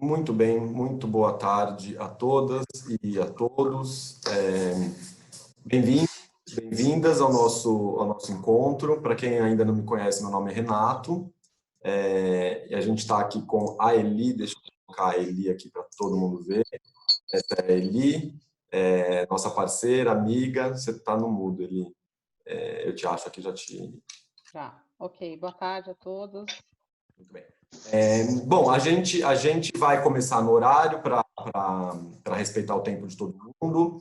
Muito bem, muito boa tarde a todas e a todos. Bem-vindos, bem-vindas ao nosso encontro. Para quem ainda não me conhece, meu nome é Renato. E a gente está aqui com a Eli, deixa eu colocar a Eli aqui para todo mundo ver. Essa é a Eli, nossa parceira, amiga. Você está no mudo, Eli. Eu te acho aqui, já te... Tá, ok. Boa tarde a todos. Muito bem. Bom, a gente vai começar no horário para respeitar o tempo de todo mundo.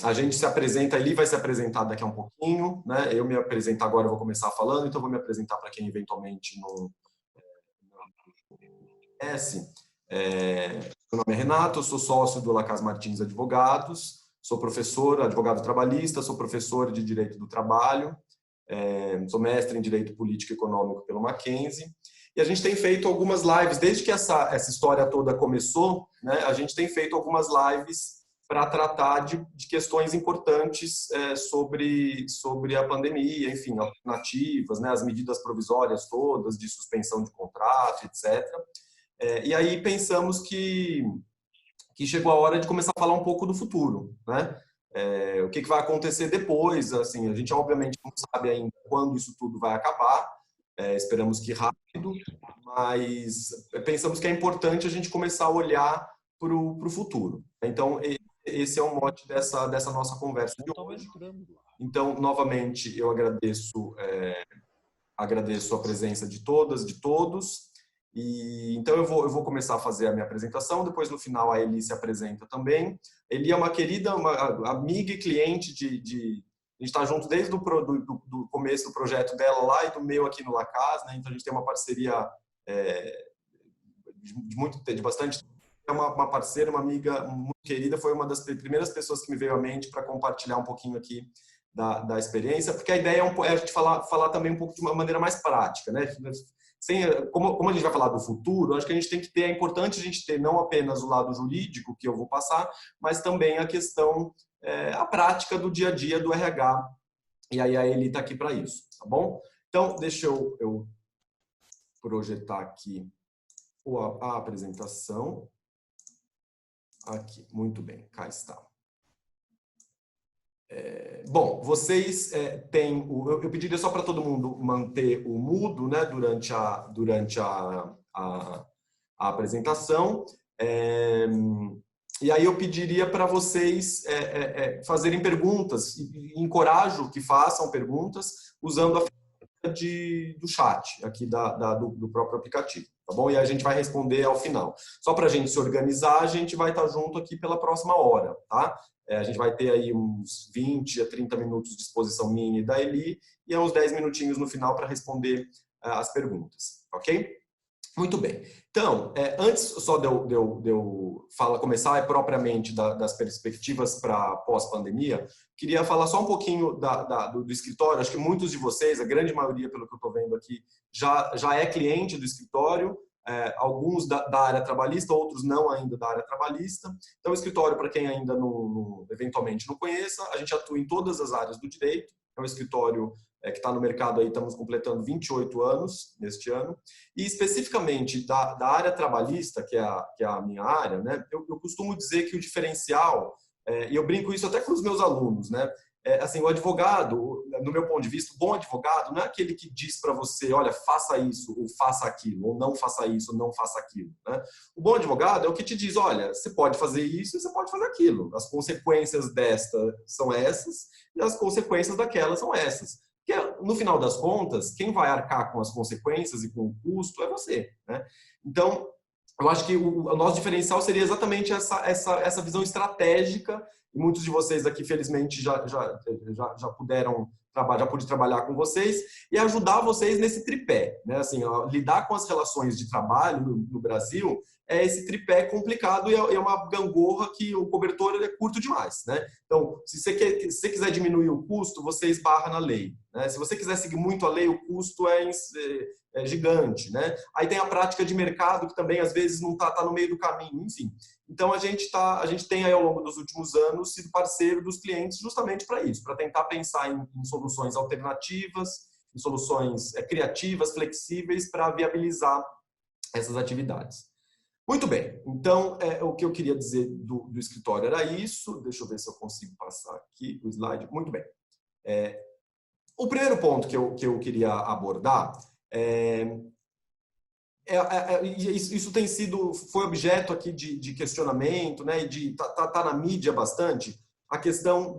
A gente se apresenta, ali vai se apresentar daqui a um pouquinho, né? Eu me apresentar agora, eu vou começar falando, então vou me apresentar para quem eventualmente não conhece. Meu nome é Renato, eu sou sócio do Lacas Martins Advogados, sou professor, advogado trabalhista, sou professor de Direito do Trabalho, sou mestre em Direito Político e Econômico pelo Mackenzie. E a gente tem feito algumas lives, desde que essa história toda começou, né, a gente tem feito algumas lives para tratar de questões importantes sobre a pandemia, enfim, alternativas, né, as medidas provisórias todas, de suspensão de contrato, etc. E aí pensamos que chegou a hora de começar a falar um pouco do futuro, né? O que vai acontecer depois, assim, a gente obviamente não sabe ainda quando isso tudo vai acabar, esperamos que rápido, mas pensamos que é importante a gente começar a olhar para o futuro. Então, esse é o mote dessa nossa conversa de hoje. Então, novamente, eu agradeço a presença de todas, de todos. E então eu vou começar a fazer a minha apresentação, depois no final a Eli se apresenta também. Eli é uma querida, uma amiga e cliente a gente está junto desde do começo do projeto dela lá e do meu aqui no Lacas, né? Então a gente tem uma parceria de bastante. É uma parceira, uma amiga muito querida, foi uma das primeiras pessoas que me veio à mente para compartilhar um pouquinho aqui da experiência, porque a ideia é a gente falar também um pouco de uma maneira mais prática, né? Como a gente vai falar do futuro, acho que a gente tem que ter, é importante a gente ter não apenas o lado jurídico que eu vou passar, mas também a questão, a prática do dia a dia do RH. E aí a Eli está aqui para isso, tá bom? Então, deixa eu projetar aqui a apresentação. Aqui, muito bem, cá está. Bom, vocês têm... Eu pediria só para todo mundo manter o mudo, né, durante a apresentação. E aí eu pediria para vocês fazerem perguntas, e encorajo que façam perguntas usando a ferramenta do chat aqui do próprio aplicativo, tá bom? E a gente vai responder ao final. Só para a gente se organizar, a gente vai estar junto aqui pela próxima hora, tá? A gente vai ter aí uns 20 a 30 minutos de exposição minha e da Eli e uns 10 minutinhos no final para responder as perguntas, ok? Muito bem. Então, antes só de eu começar propriamente das perspectivas para pós-pandemia, queria falar só um pouquinho do escritório. Acho que muitos de vocês, a grande maioria, pelo que eu estou vendo aqui, já é cliente do escritório, alguns da área trabalhista, outros não ainda da área trabalhista. Então, o escritório, para quem ainda eventualmente não conheça, a gente atua em todas as áreas do direito. É um escritório que está no mercado aí, estamos completando 28 anos neste ano. E especificamente da área trabalhista, que é a minha área, né, eu costumo dizer que o diferencial, e eu brinco isso até com os meus alunos, né, assim, o advogado, no meu ponto de vista, o bom advogado não é aquele que diz para você, olha, faça isso, ou faça aquilo, ou não faça isso, ou não faça aquilo. Né? O bom advogado é o que te diz, olha, você pode fazer isso e você pode fazer aquilo. As consequências desta são essas e as consequências daquela são essas. Porque, no final das contas, quem vai arcar com as consequências e com o custo é você. Né? Então, eu acho que o nosso diferencial seria exatamente essa visão estratégica, e muitos de vocês aqui, felizmente, já puderam já pude trabalhar com vocês e ajudar vocês nesse tripé. Né? Assim, lidar com as relações de trabalho no Brasil esse tripé complicado e é uma gangorra que o cobertor é curto demais. Né? Então, se você quiser diminuir o custo, você esbarra na lei. Né? Se você quiser seguir muito a lei, o custo é gigante. Né? Aí tem a prática de mercado, que também às vezes não está no meio do caminho, enfim. Então, a gente tem aí, ao longo dos últimos anos, sido parceiro dos clientes justamente para isso, para tentar pensar em soluções alternativas, em soluções criativas, flexíveis, para viabilizar essas atividades. Muito bem, então o que eu queria dizer do escritório era isso. Deixa eu ver se eu consigo passar aqui o slide. Muito bem. O primeiro ponto que eu queria abordar isso foi objeto aqui de questionamento, né? E tá na mídia bastante, a questão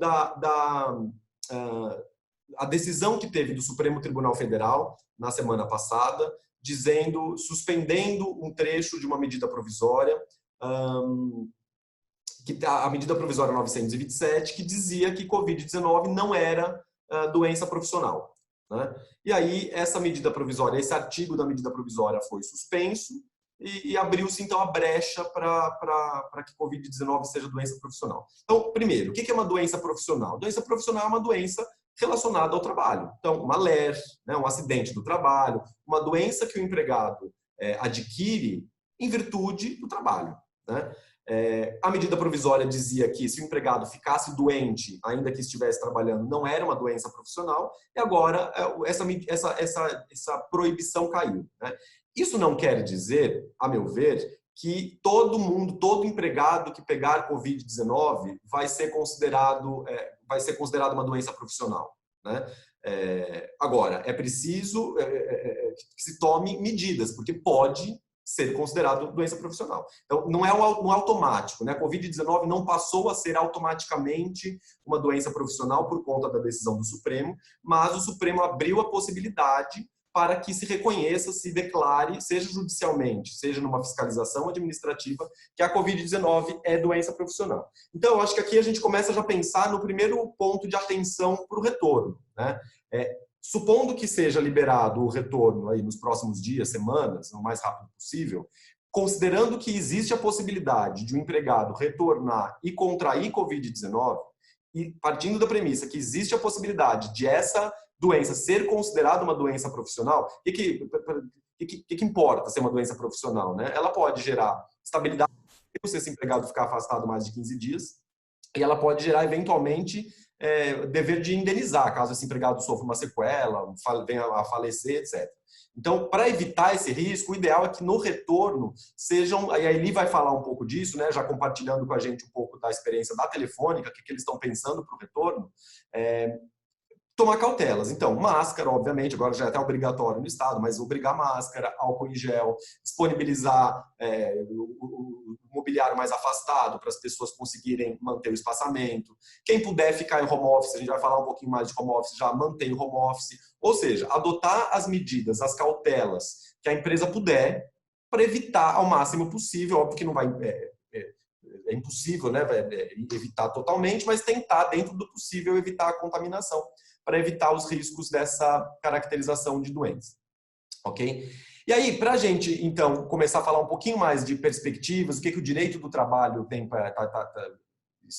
a decisão que teve do Supremo Tribunal Federal na semana passada, suspendendo um trecho de uma medida provisória, a medida provisória 927, que dizia que Covid-19 não era doença profissional, né? E aí essa medida provisória, esse artigo da medida provisória foi suspenso e abriu-se então a brecha para que Covid-19 seja doença profissional. Então, primeiro, o que é uma doença profissional? Doença profissional é uma doença relacionada ao trabalho. Então, uma LER, né, um acidente do trabalho, uma doença que o empregado adquire em virtude do trabalho, né? A medida provisória dizia que se o empregado ficasse doente, ainda que estivesse trabalhando, não era uma doença profissional, e agora essa proibição caiu, né? Isso não quer dizer, a meu ver, que todo empregado que pegar Covid-19 vai ser considerado uma doença profissional, né? Agora, é preciso que se tome medidas, porque pode ser considerado doença profissional. Então, não é automático, né? A Covid-19 não passou a ser automaticamente uma doença profissional por conta da decisão do Supremo, mas o Supremo abriu a possibilidade para que se reconheça, se declare, seja judicialmente, seja numa fiscalização administrativa, que a Covid-19 é doença profissional. Então, eu acho que aqui a gente começa já a pensar no primeiro ponto de atenção para o retorno, né? Supondo que seja liberado o retorno aí nos próximos dias, semanas, o mais rápido possível, considerando que existe a possibilidade de um empregado retornar e contrair Covid-19, e partindo da premissa que existe a possibilidade de essa doença ser considerada uma doença profissional, o que importa ser uma doença profissional, né? Ela pode gerar estabilidade se esse empregado ficar afastado mais de 15 dias, e ela pode gerar, eventualmente, dever de indenizar, caso esse empregado sofra uma sequela, venha a falecer, etc. Então, para evitar esse risco, o ideal é que no retorno sejam, aí a Eli vai falar um pouco disso, né, já compartilhando com a gente um pouco da experiência da Telefônica, o que eles estão pensando para o retorno, tomar cautelas. Então, máscara, obviamente, agora já é até obrigatório no estado, mas obrigar máscara, álcool em gel, disponibilizar o mobiliário mais afastado para as pessoas conseguirem manter o espaçamento. Quem puder ficar em home office, a gente vai falar um pouquinho mais de home office, já mantém o home office. Ou seja, adotar as medidas, as cautelas que a empresa puder para evitar ao máximo possível, óbvio que não vai... É impossível, né, evitar totalmente, mas tentar, dentro do possível, evitar a contaminação, para evitar os riscos dessa caracterização de doença. Ok? E aí, para a gente, então, começar a falar um pouquinho mais de perspectivas, o que o direito do trabalho tem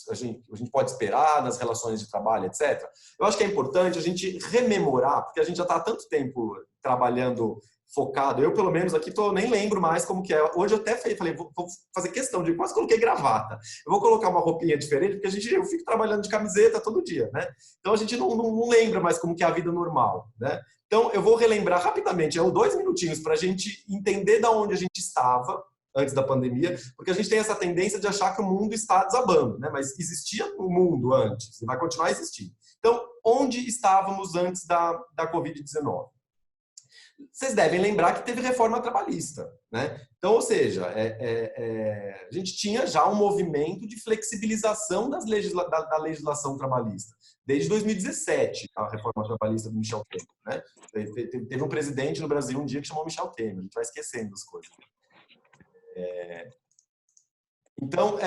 a gente pode esperar nas relações de trabalho, etc. Eu acho que é importante a gente rememorar, porque a gente já está há tanto tempo trabalhando focado. Eu, pelo menos, aqui nem lembro mais como que é. Hoje eu até falei, vou fazer questão de... Quase coloquei gravata. Eu vou colocar uma roupinha diferente, porque eu fico trabalhando de camiseta todo dia, né? Então, a gente não lembra mais como que é a vida normal, né? Então, eu vou relembrar rapidamente, 2 minutinhos para a gente entender de onde a gente estava antes da pandemia, porque a gente tem essa tendência de achar que o mundo está desabando, né? Mas existia o mundo antes e vai continuar existindo. Então, onde estávamos antes da Covid-19? Vocês devem lembrar que teve reforma trabalhista, né? Então, ou seja, a gente tinha já um movimento de flexibilização da legislação trabalhista. Desde 2017, a reforma trabalhista do Michel Temer, né? Teve um presidente no Brasil um dia que chamou Michel Temer, a gente vai esquecendo as coisas. Então,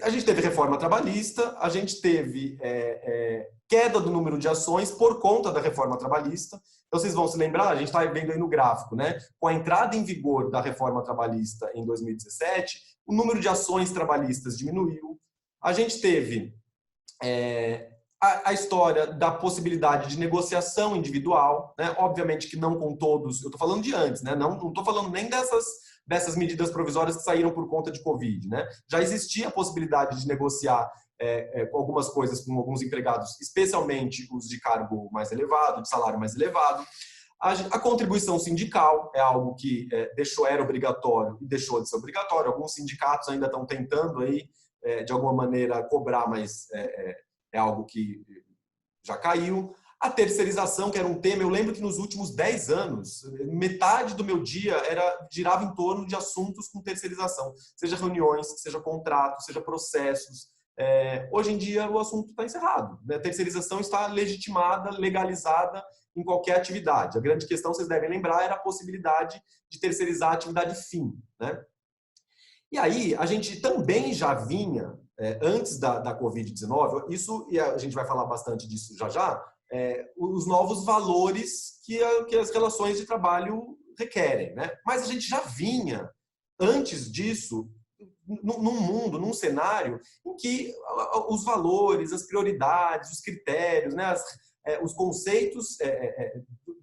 a gente teve reforma trabalhista, a gente teve queda do número de ações por conta da reforma trabalhista. Então, vocês vão se lembrar, a gente está vendo aí no gráfico, né? Com a entrada em vigor da reforma trabalhista em 2017, o número de ações trabalhistas diminuiu. A gente teve a história da possibilidade de negociação individual, né? Obviamente que não com todos, eu estou falando de antes, né? Não estou falando nem dessas medidas provisórias que saíram por conta de Covid, né? Já existia a possibilidade de negociar com algumas coisas com alguns empregados, especialmente os de cargo mais elevado, de salário mais elevado. A contribuição sindical é algo que era obrigatório e deixou de ser obrigatório. Alguns sindicatos ainda estão tentando aí, de alguma maneira, cobrar, mas é algo que já caiu. A terceirização, que era um tema, eu lembro que nos últimos 10 anos, metade do meu dia girava em torno de assuntos com terceirização, seja reuniões, seja contratos, seja processos. Hoje em dia o assunto está encerrado, né? A terceirização está legitimada, legalizada em qualquer atividade. A grande questão, vocês devem lembrar, era a possibilidade de terceirizar a atividade fim, né? E aí, a gente também já vinha, antes da Covid-19, isso, e a gente vai falar bastante disso já já, os novos valores que as relações de trabalho requerem, né? Mas a gente já vinha, antes disso, num mundo, num cenário em que os valores, as prioridades, os critérios, né, os conceitos,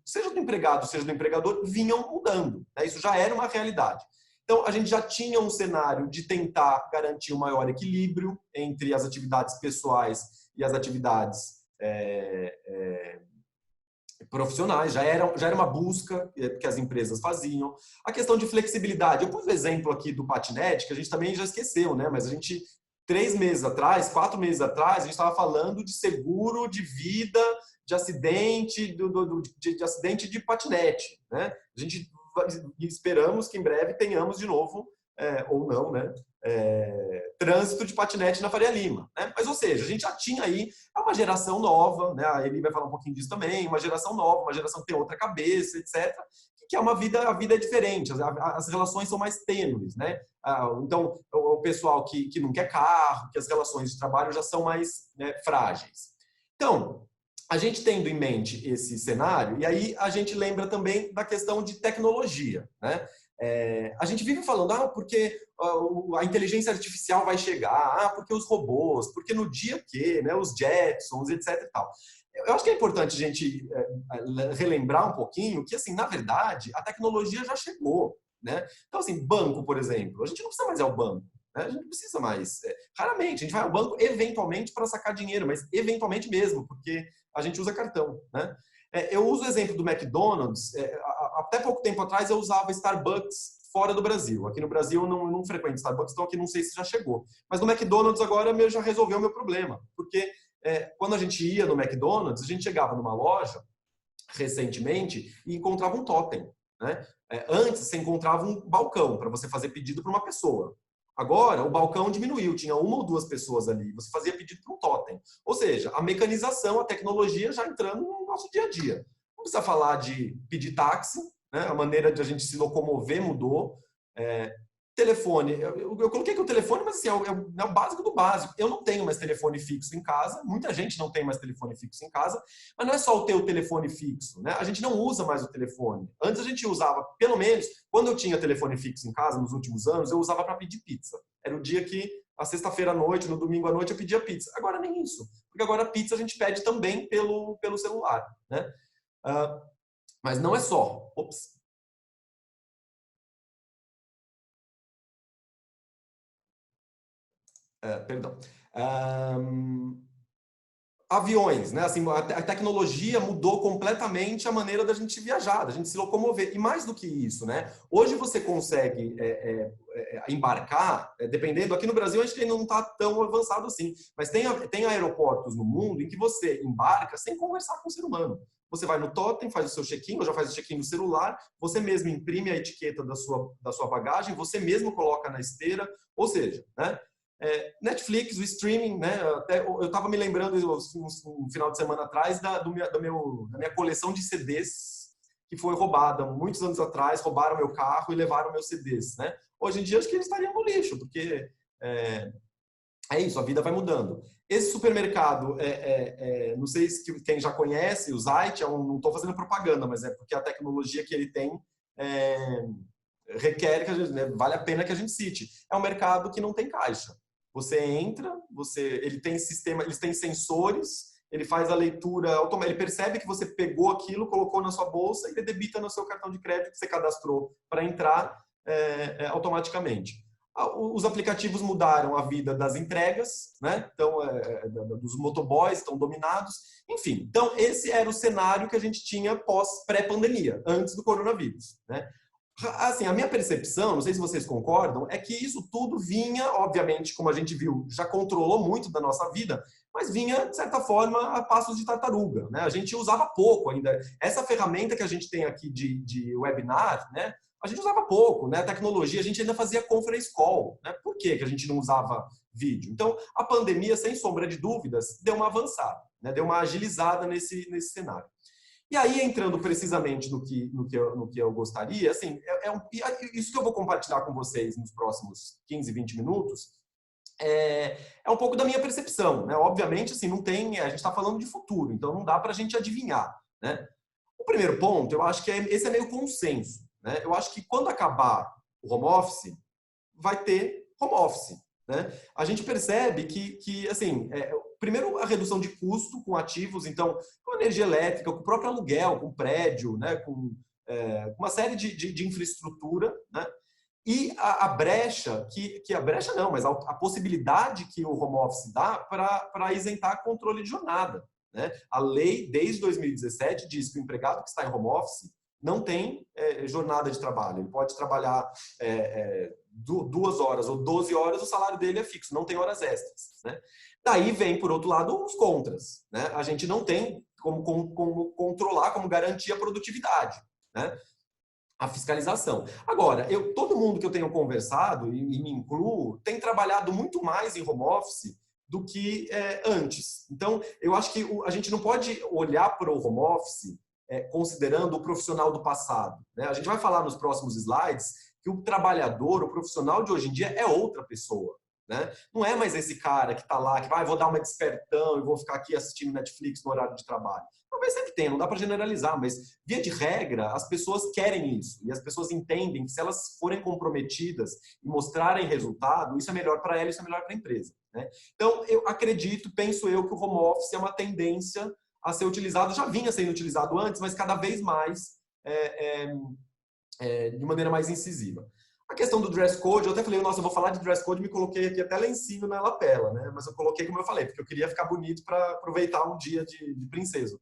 seja do empregado, seja do empregador, vinham mudando, né? Isso já era uma realidade. Então, a gente já tinha um cenário de tentar garantir um maior equilíbrio entre as atividades pessoais e as atividades profissionais, já era uma busca que as empresas faziam. A questão de flexibilidade, eu pus o exemplo aqui do patinete, que a gente também já esqueceu, né? Mas a gente, 3 meses atrás, 4 meses atrás, a gente estava falando de seguro de vida, de acidente, de acidente de patinete, né? A gente esperamos que em breve tenhamos de novo, ou não, né? Trânsito de patinete na Faria Lima, né? Mas, ou seja, a gente já tinha aí uma geração nova, né? A Eli vai falar um pouquinho disso também, uma geração nova, uma geração que tem outra cabeça, etc. Que é uma vida, a vida é diferente, as relações são mais tênues, né? Então, o pessoal que não quer carro, que as relações de trabalho já são mais, né, frágeis. Então, a gente tendo em mente esse cenário, e aí a gente lembra também da questão de tecnologia, né? A gente vive falando, porque a inteligência artificial vai chegar, porque os robôs, porque no dia que, né, os Jetsons, etc. e tal. Eu acho que é importante a gente relembrar um pouquinho que, assim, na verdade, a tecnologia já chegou, né? Então, assim, banco, por exemplo, a gente não precisa mais ir ao banco, né? A gente não precisa mais. Raramente, a gente vai ao banco eventualmente para sacar dinheiro, mas eventualmente mesmo, porque a gente usa cartão, né? Eu uso o exemplo do McDonald's. Até pouco tempo atrás eu usava Starbucks fora do Brasil. Aqui no Brasil eu não frequento Starbucks, então aqui não sei se já chegou. Mas no McDonald's agora já resolveu o meu problema. Porque quando a gente ia no McDonald's, a gente chegava numa loja, recentemente, e encontrava um totem, né? Antes você encontrava um balcão para você fazer pedido para uma pessoa. Agora, o balcão diminuiu, tinha 1 ou 2 pessoas ali, você fazia pedido para um totem. Ou seja, a mecanização, a tecnologia já entrando no nosso dia a dia. Não precisa falar de pedir táxi, né? A maneira de a gente se locomover mudou. Telefone, eu coloquei aqui o telefone, mas assim, é o básico do básico. Eu não tenho mais telefone fixo em casa, muita gente não tem mais telefone fixo em casa, mas não é só o ter o telefone fixo, né? A gente não usa mais o telefone. Antes a gente usava, pelo menos, quando eu tinha telefone fixo em casa, nos últimos anos, eu usava para pedir pizza. Era o dia que, a sexta-feira à noite, no domingo à noite, eu pedia pizza. Agora nem isso, porque agora a pizza a gente pede também pelo celular, né? Mas não é só. Ops. Perdão. Aviões, né? Assim, a tecnologia mudou completamente a maneira da gente viajar, da gente se locomover. E mais do que isso, né? Hoje você consegue embarcar, dependendo, aqui no Brasil a gente ainda não está tão avançado assim, mas tem aeroportos no mundo em que você embarca sem conversar com o ser humano. Você vai no totem, faz o seu check-in, ou já faz o check-in no celular, você mesmo imprime a etiqueta da sua bagagem, você mesmo coloca na esteira, ou seja, né? Netflix, o streaming, né? Até, eu estava me lembrando um final de semana atrás da minha coleção de CDs que foi roubada muitos anos atrás, roubaram meu carro e levaram meus CDs, né? Hoje em dia acho que eles estariam no lixo, porque é isso, a vida vai mudando. Esse supermercado, não sei se quem já conhece, o Zait, não estou fazendo propaganda, mas é porque a tecnologia que ele tem requer que vale a pena que a gente cite. É um mercado que não tem caixa. Você entra, ele tem sistema, eles têm sensores, ele faz a leitura automática, ele percebe que você pegou aquilo, colocou na sua bolsa e ele debita no seu cartão de crédito que você cadastrou para entrar automaticamente. Os aplicativos mudaram a vida das entregas, né? Então, dos motoboys estão dominados. Enfim, então esse era o cenário que a gente tinha pré-pandemia, antes do coronavírus, né? Assim, a minha percepção, não sei se vocês concordam, é que isso tudo vinha, obviamente, como a gente viu, já controlou muito da nossa vida, mas vinha, de certa forma, a passos de tartaruga, né? A gente usava pouco ainda. Essa ferramenta que a gente tem aqui de webinar, né? A gente usava pouco, né? A tecnologia, a gente ainda fazia conference call, né? Por que a gente não usava vídeo? Então, a pandemia, sem sombra de dúvidas, deu uma avançada, né? Deu uma agilizada nesse cenário. E aí, entrando precisamente no que eu gostaria, assim, isso que eu vou compartilhar com vocês nos próximos 15, 20 minutos, é um pouco da minha percepção, né? Obviamente, assim, não tem, a gente está falando de futuro, então não dá para a gente adivinhar, né? O primeiro ponto, eu acho que esse é meio consenso, né? Eu acho que quando acabar o home office, vai ter home office, né? A gente percebe que assim, primeiro a redução de custo com ativos, então, com energia elétrica, com o próprio aluguel, com prédio, né? Com uma série de infraestrutura, né? E a brecha, a brecha não, mas a possibilidade que o home office dá para isentar controle de jornada, né? A lei, desde 2017, diz que o empregado que está em home office não tem jornada de trabalho. Ele pode trabalhar 2 horas ou 12 horas, o salário dele é fixo, não tem horas extras, né? Daí vem, por outro lado, os contras, né? A gente não tem como controlar, como garantir a produtividade, né? A fiscalização. Agora, todo mundo que eu tenho conversado, e me incluo, tem trabalhado muito mais em home office do que antes. Então, eu acho que a gente não pode olhar para o home office considerando o profissional do passado, né? A gente vai falar nos próximos slides que o trabalhador, o profissional de hoje em dia é outra pessoa, né? Não é mais esse cara que está lá, que vai, vou dar uma despertão e vou ficar aqui assistindo Netflix no horário de trabalho. Talvez sempre tenha, não dá para generalizar, mas via de regra, as pessoas querem isso. E as pessoas entendem que se elas forem comprometidas e mostrarem resultado, isso é melhor para ela, isso é melhor para a empresa, né? Então, eu acredito, penso eu, que o home office é uma tendência a ser utilizado, já vinha sendo utilizado antes, mas cada vez mais de maneira mais incisiva. A questão do dress code, eu até falei, nossa, eu vou falar de dress code, me coloquei aqui até lá em cima na lapela, né? Mas eu coloquei como eu falei, porque eu queria ficar bonito para aproveitar um dia de princesa.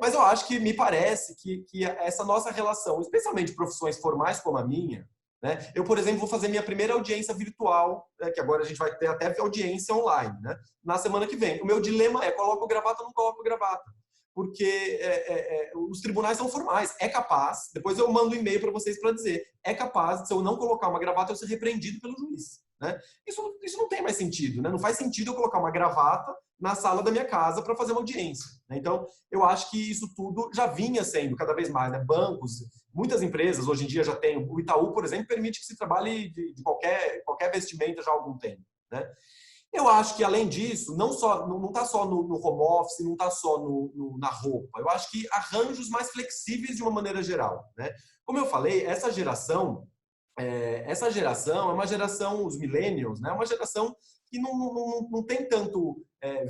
Mas eu acho que me parece que essa nossa relação, especialmente profissões formais como a minha, né? Eu, por exemplo, vou fazer minha primeira audiência virtual, né? Que agora a gente vai ter até audiência online, né? Na semana que vem. O meu dilema é, coloco gravata ou não coloco gravata? Porque os tribunais são formais. É capaz, depois eu mando um e-mail para vocês para dizer, é capaz, se eu não colocar uma gravata, eu ser repreendido pelo juiz, né? Isso não tem mais sentido, né? Não faz sentido eu colocar uma gravata na sala da minha casa para fazer uma audiência, né? Então, eu acho que isso tudo já vinha sendo cada vez mais, né? Bancos, muitas empresas hoje em dia já têm. O Itaú, por exemplo, permite que se trabalhe de qualquer vestimenta já há algum tempo, né? Eu acho que, além disso, não está só no home office, não está só na roupa. Eu acho que arranjos mais flexíveis de uma maneira geral, né? Como eu falei, essa geração é uma geração, os millennials, né? Uma geração que não tem tanto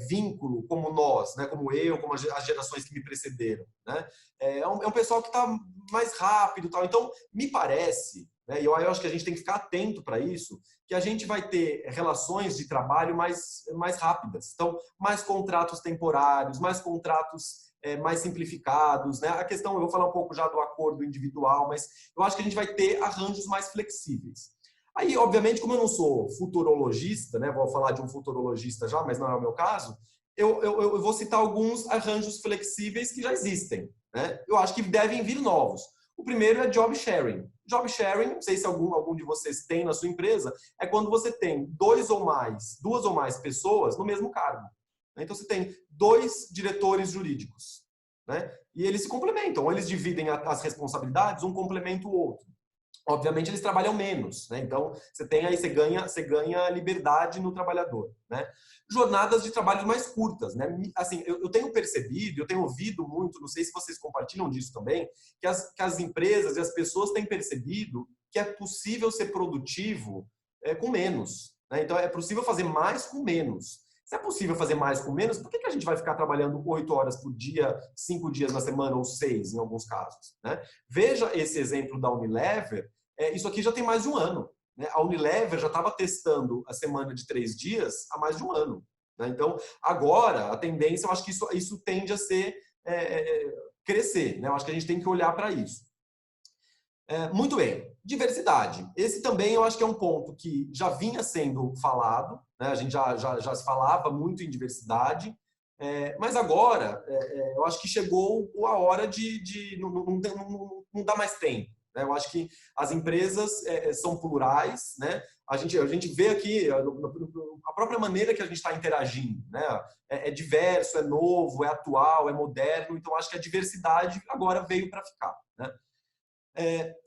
vínculo como nós, né? Como eu, como as gerações que me precederam, né? É um pessoal que está mais rápido, tal. Então, me parece, né? E eu acho que a gente tem que ficar atento para isso, que a gente vai ter relações de trabalho mais rápidas. Então, mais contratos temporários, mais contratos mais simplificados, né? A questão, eu vou falar um pouco já do acordo individual, mas eu acho que a gente vai ter arranjos mais flexíveis. Aí, obviamente, como eu não sou futurologista, né? Vou falar de um futurologista já, mas não é o meu caso, eu vou citar alguns arranjos flexíveis que já existem, né? Eu acho que devem vir novos. O primeiro é job sharing. Job sharing, não sei se algum de vocês tem na sua empresa, é quando você tem duas ou mais pessoas no mesmo cargo. Então, você tem 2 diretores jurídicos, né? E eles se complementam, ou eles dividem as responsabilidades, um complementa o outro. Obviamente, eles trabalham menos, né? Então, você ganha liberdade no trabalhador, né? Jornadas de trabalho mais curtas, né? Assim, eu tenho percebido, eu tenho ouvido muito, não sei se vocês compartilham disso também, que as empresas e as pessoas têm percebido que é possível ser produtivo com menos, né? Então, é possível fazer mais com menos. Se é possível fazer mais com menos, por que a gente vai ficar trabalhando 8 horas por dia, 5 dias na semana ou 6 em alguns casos, né? Veja esse exemplo da Unilever. Isso aqui já tem mais de um ano, né? A Unilever já estava testando a semana de 3 dias há mais de um ano, né? Então, agora, a tendência, eu acho que isso tende a ser crescer, né? Eu acho que a gente tem que olhar para isso. Muito bem, diversidade. Esse também eu acho que é um ponto que já vinha sendo falado, né? A gente já se falava muito em diversidade, mas agora eu acho que chegou a hora de não dá mais tempo, né? Eu acho que as empresas são plurais, né? A gente vê aqui a própria maneira que a gente está interagindo, né? É diverso, é novo, é atual, é moderno, então acho que a diversidade agora veio para ficar, né?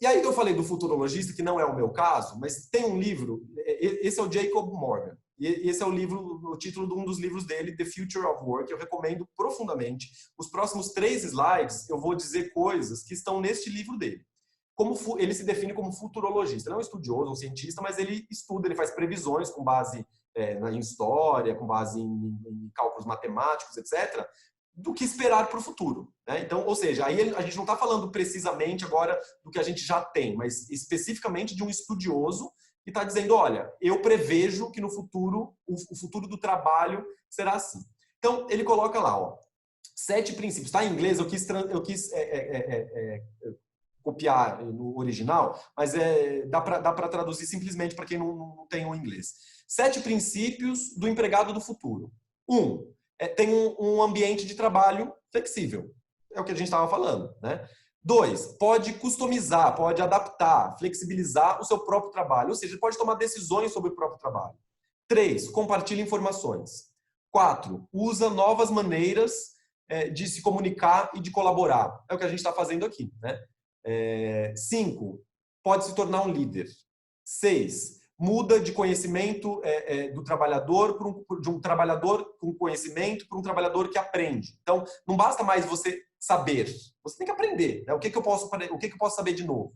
E aí eu falei do futurologista, que não é o meu caso, mas tem um livro, esse é o Jacob Morgan, e esse é o título de um dos livros dele, The Future of Work, eu recomendo profundamente. Os próximos 3 slides eu vou dizer coisas que estão neste livro dele. Ele se define como futurologista, ele não é um estudioso, um cientista, mas ele estuda, ele faz previsões com base em história, com base em cálculos matemáticos, etc., do que esperar para o futuro, né? Então, ou seja, aí a gente não está falando precisamente agora do que a gente já tem, mas especificamente de um estudioso que está dizendo, olha, eu prevejo que no futuro, o futuro do trabalho será assim. Então, ele coloca lá, ó, 7 princípios. Está em inglês, eu quis copiar no original, mas dá para traduzir simplesmente para quem não tem o inglês. 7 princípios do empregado do futuro. 1. Tem um ambiente de trabalho flexível. É o que a gente estava falando, né? 2, pode customizar, pode adaptar, flexibilizar o seu próprio trabalho, ou seja, pode tomar decisões sobre o próprio trabalho. 3, compartilha informações. 4, usa novas maneiras de se comunicar e de colaborar. É o que a gente está fazendo aqui, né? 5, pode se tornar um líder. 6, muda de conhecimento do trabalhador de um trabalhador com conhecimento para um trabalhador que aprende. Então, não basta mais você saber, você tem que aprender, né? O que eu posso saber de novo?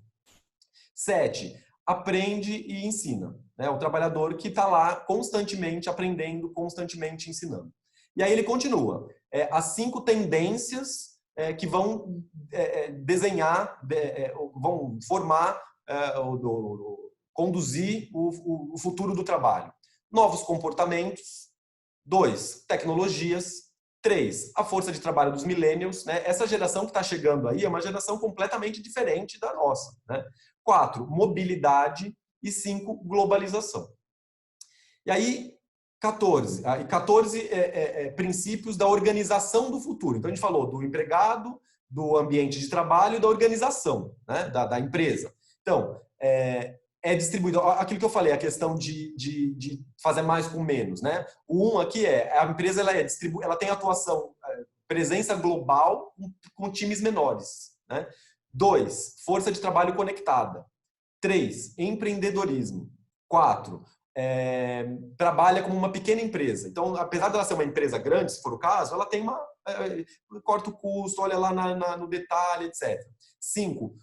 7, aprende e ensina, né? O trabalhador que está lá constantemente aprendendo, constantemente ensinando. E aí ele continua. As 5 tendências que vão desenhar, vão formar conduzir o futuro do trabalho. Novos comportamentos. 2, tecnologias. 3, a força de trabalho dos millennials, né? Essa geração que está chegando aí é uma geração completamente diferente da nossa, né? 4, mobilidade. E 5, globalização. E aí, 14 princípios da organização do futuro. Então, a gente falou do empregado, do ambiente de trabalho e da organização, né? da empresa. Então, distribuído, aquilo que eu falei, a questão de fazer mais com menos, né? O 1 aqui a empresa ela tem atuação, presença global com times menores, né? 2, força de trabalho conectada. 3, empreendedorismo. 4, trabalha como uma pequena empresa. Então, apesar dela ser uma empresa grande, se for o caso, ela tem corta o custo, olha lá no detalhe, etc. 5,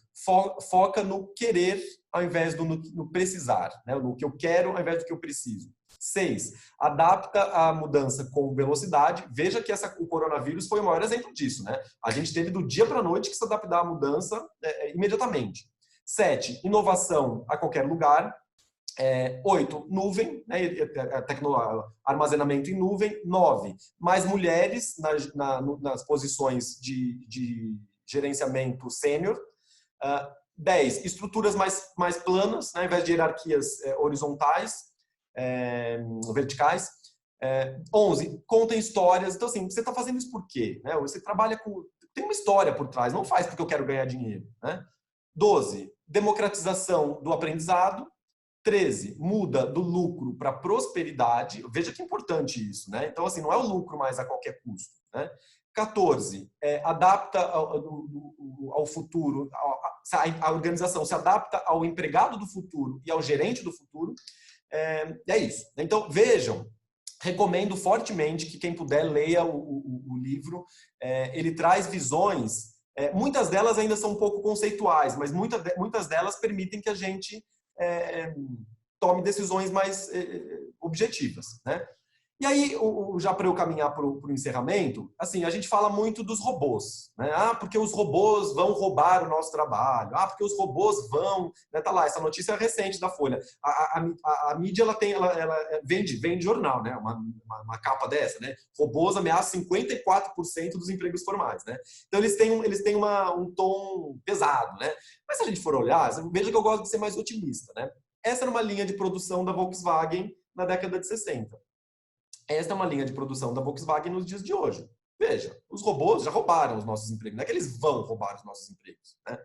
foca no querer ao invés do no precisar, né? No que eu quero ao invés do que eu preciso. 6, adapta a mudança com velocidade. Veja que o coronavírus foi o maior exemplo disso, né? A gente teve do dia para a noite que se adaptar à mudança imediatamente. 7, nas a qualquer lugar. 8, nuvem, né? Armazenamento em nuvem. 9, mais mulheres nas posições de gerenciamento sênior. 10, estruturas mais planas, né? Ao invés de hierarquias horizontais, verticais. 11, conta histórias. Então, assim, você está fazendo isso por quê? Né? Você trabalha com... Tem uma história por trás, não faz porque eu quero ganhar dinheiro, né? 12, democratização do aprendizado. 13, muda do lucro para prosperidade. Veja que importante isso, né? Então, assim, não é o lucro mais a qualquer custo, né? 14, adapta ao futuro, a organização se adapta ao empregado do futuro e ao gerente do futuro. É isso. Então, vejam, recomendo fortemente que quem puder leia o livro. Ele traz visões, muitas delas ainda são um pouco conceituais, mas muitas delas permitem que a gente tome decisões mais objetivas, né? E aí, já para eu caminhar para o encerramento, assim, a gente fala muito dos robôs, né? Ah, porque os robôs vão roubar o nosso trabalho. Ah, porque os robôs vão... Né? Tá lá, essa notícia é recente da Folha. A mídia, ela vende jornal, né? Uma capa dessa, né? Robôs ameaçam 54% dos empregos formais, né? Então, eles têm um tom pesado, né? Mas se a gente for olhar, veja que eu gosto de ser mais otimista, né? Essa era uma linha de produção da Volkswagen na década de 60. Esta é uma linha de produção da Volkswagen nos dias de hoje. Veja, os robôs já roubaram os nossos empregos. Não é que eles vão roubar os nossos empregos. Né?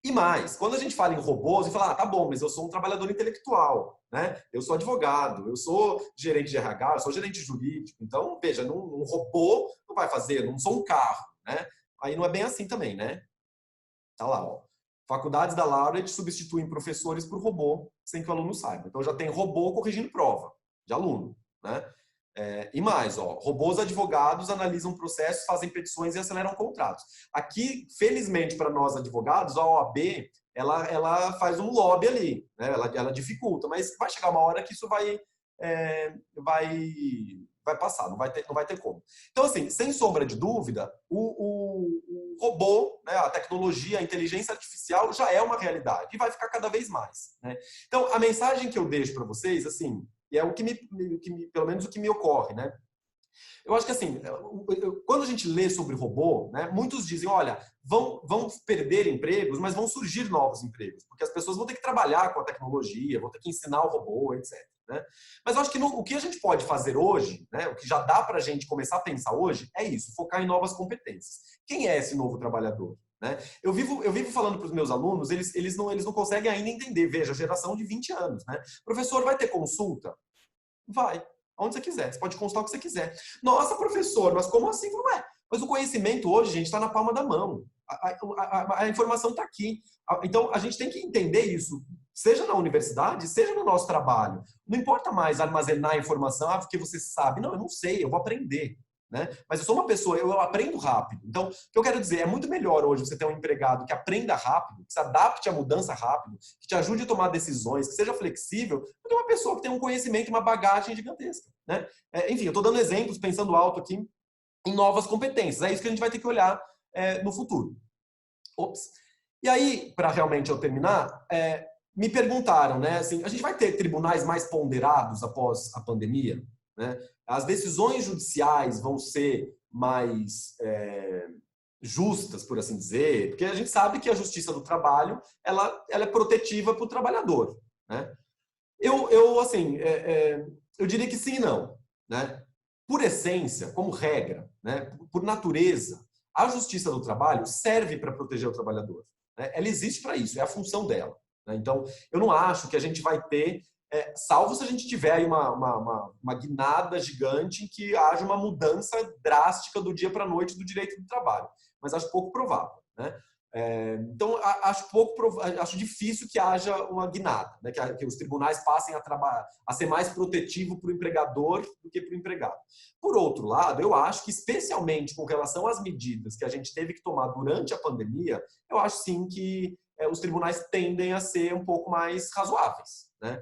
E mais, quando a gente fala em robôs, e fala, tá bom, mas eu sou um trabalhador intelectual, né? Eu sou advogado, eu sou gerente de RH, eu sou gerente jurídico. Então, veja, um robô não vai fazer, não sou um carro, né? Aí não é bem assim também, né? Tá lá, ó. Faculdades da Laureate substituem professores por robô sem que o aluno saiba. Então já tem robô corrigindo prova de aluno, né? E mais, ó, robôs advogados analisam processos, fazem petições e aceleram contratos. Aqui, felizmente para nós advogados, a OAB ela faz um lobby ali, né? Ela dificulta, mas vai chegar uma hora que isso vai passar, não vai ter como. Então, assim, sem sombra de dúvida, o robô, né, a tecnologia, a inteligência artificial já é uma realidade e vai ficar cada vez mais. Né? Então, a mensagem que eu deixo para vocês, assim, é o que pelo menos o que me ocorre, né? Eu acho que assim, quando a gente lê sobre robô, né, muitos dizem, olha, vão perder empregos, mas vão surgir novos empregos, porque as pessoas vão ter que trabalhar com a tecnologia, vão ter que ensinar o robô, etc. Né? Mas eu acho que o que a gente pode fazer hoje, né, o que já dá para a gente começar a pensar hoje, é isso, focar em novas competências. Quem é esse novo trabalhador? Né? Eu vivo falando para os meus alunos, eles não conseguem ainda entender. Veja, geração de 20 anos. Né? Professor, vai ter consulta? Vai. Onde você quiser. Você pode consultar o que você quiser. Nossa, professor, mas como assim? Não é. Mas o conhecimento hoje, gente, está na palma da mão. A informação está aqui. Então, a gente tem que entender isso, seja na universidade, seja no nosso trabalho. Não importa mais armazenar a informação, porque você sabe. Não, eu não sei, eu vou aprender. Né? Mas eu sou uma pessoa, eu aprendo rápido. Então, o que eu quero dizer, é muito melhor hoje você ter um empregado que aprenda rápido, que se adapte à mudança rápido, que te ajude a tomar decisões, que seja flexível, do que uma pessoa que tem um conhecimento e uma bagagem gigantesca. Né? Enfim, eu estou dando exemplos, pensando alto aqui, em novas competências. É isso que a gente vai ter que olhar no futuro. Ops. E aí, para realmente eu terminar, me perguntaram, né, assim, a gente vai ter tribunais mais ponderados após a pandemia? Né? As decisões judiciais vão ser mais justas, por assim dizer, porque a gente sabe que a justiça do trabalho ela é protetiva para o trabalhador. Né? Eu diria que sim e não. Né? Por essência, como regra, né, por natureza, a justiça do trabalho serve para proteger o trabalhador. Né? Ela existe para isso, é a função dela. Né? Então, eu não acho que a gente vai ter salvo se a gente tiver aí uma guinada gigante em que haja uma mudança drástica do dia para a noite do direito do trabalho. Mas acho pouco provável. Né? Então, acho difícil que haja uma guinada, né? Que os tribunais passem a ser mais protetivos para o empregador do que para o empregado. Por outro lado, eu acho que, especialmente com relação às medidas que a gente teve que tomar durante a pandemia, eu acho sim que os tribunais tendem a ser um pouco mais razoáveis. Né?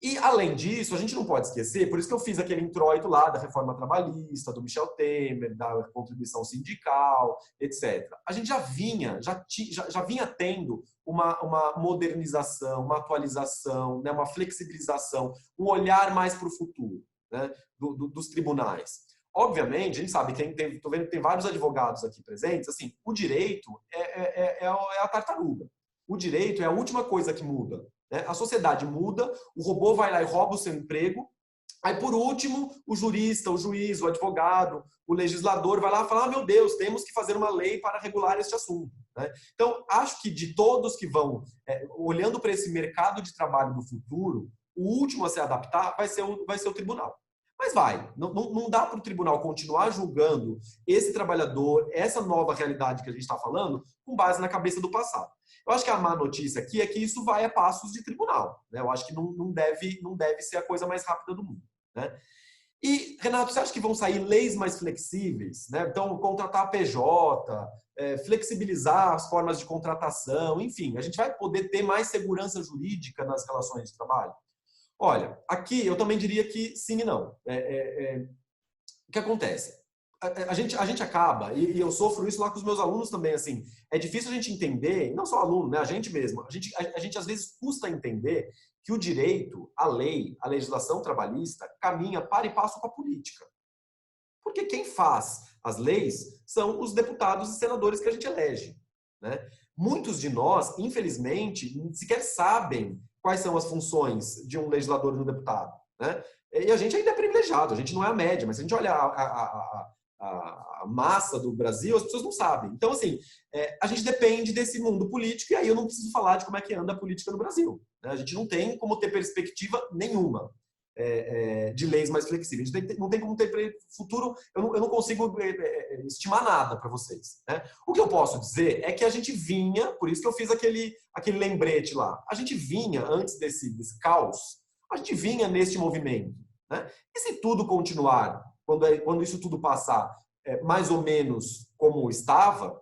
E, além disso, a gente não pode esquecer, por isso que eu fiz aquele introito lá da reforma trabalhista, do Michel Temer, da contribuição sindical, etc. A gente já vinha tendo uma modernização, uma atualização, né, uma flexibilização, um olhar mais para o futuro, né, dos tribunais. Obviamente, a gente sabe, estou vendo que tem vários advogados aqui presentes, assim, o direito é a tartaruga. O direito é a última coisa que muda. Né? A sociedade muda, o robô vai lá e rouba o seu emprego. Aí, por último, o jurista, o juiz, o advogado, o legislador vai lá e fala: meu Deus, temos que fazer uma lei para regular este assunto. Né? Então, acho que de todos que vão, olhando para esse mercado de trabalho do futuro, o último a se adaptar vai ser o tribunal. Mas não dá para o tribunal continuar julgando esse trabalhador, essa nova realidade que a gente está falando, com base na cabeça do passado. Eu acho que a má notícia aqui é que isso vai a passos de tribunal. Né? Eu acho que não deve ser a coisa mais rápida do mundo. Né? E, Renato, você acha que vão sair leis mais flexíveis? Né? Então, contratar a PJ, flexibilizar as formas de contratação, enfim, a gente vai poder ter mais segurança jurídica nas relações de trabalho? Olha, aqui eu também diria que sim e não. O que acontece? A gente acaba, e eu sofro isso lá com os meus alunos também, assim, é difícil a gente entender, não só aluno, né, a gente mesmo, a gente às vezes custa entender que o direito, a lei, a legislação trabalhista caminha para e passo com a política. Porque quem faz as leis são os deputados e senadores que a gente elege, né? Muitos de nós, infelizmente, sequer sabem quais são as funções de um legislador e de um deputado, né? E a gente ainda é privilegiado, a gente não é a média, mas se a gente olhar a massa do Brasil, as pessoas não sabem. Então, assim, a gente depende desse mundo político, e aí eu não preciso falar de como é que anda a política no Brasil, né? A gente não tem como ter perspectiva nenhuma de leis mais flexíveis. A gente não tem como ter futuro, eu não consigo estimar nada para vocês, né? O que eu posso dizer é que a gente vinha, por isso que eu fiz aquele lembrete lá, a gente vinha, antes desse caos, a gente vinha neste movimento, né? E se tudo continuar, quando isso tudo passar mais ou menos como estava,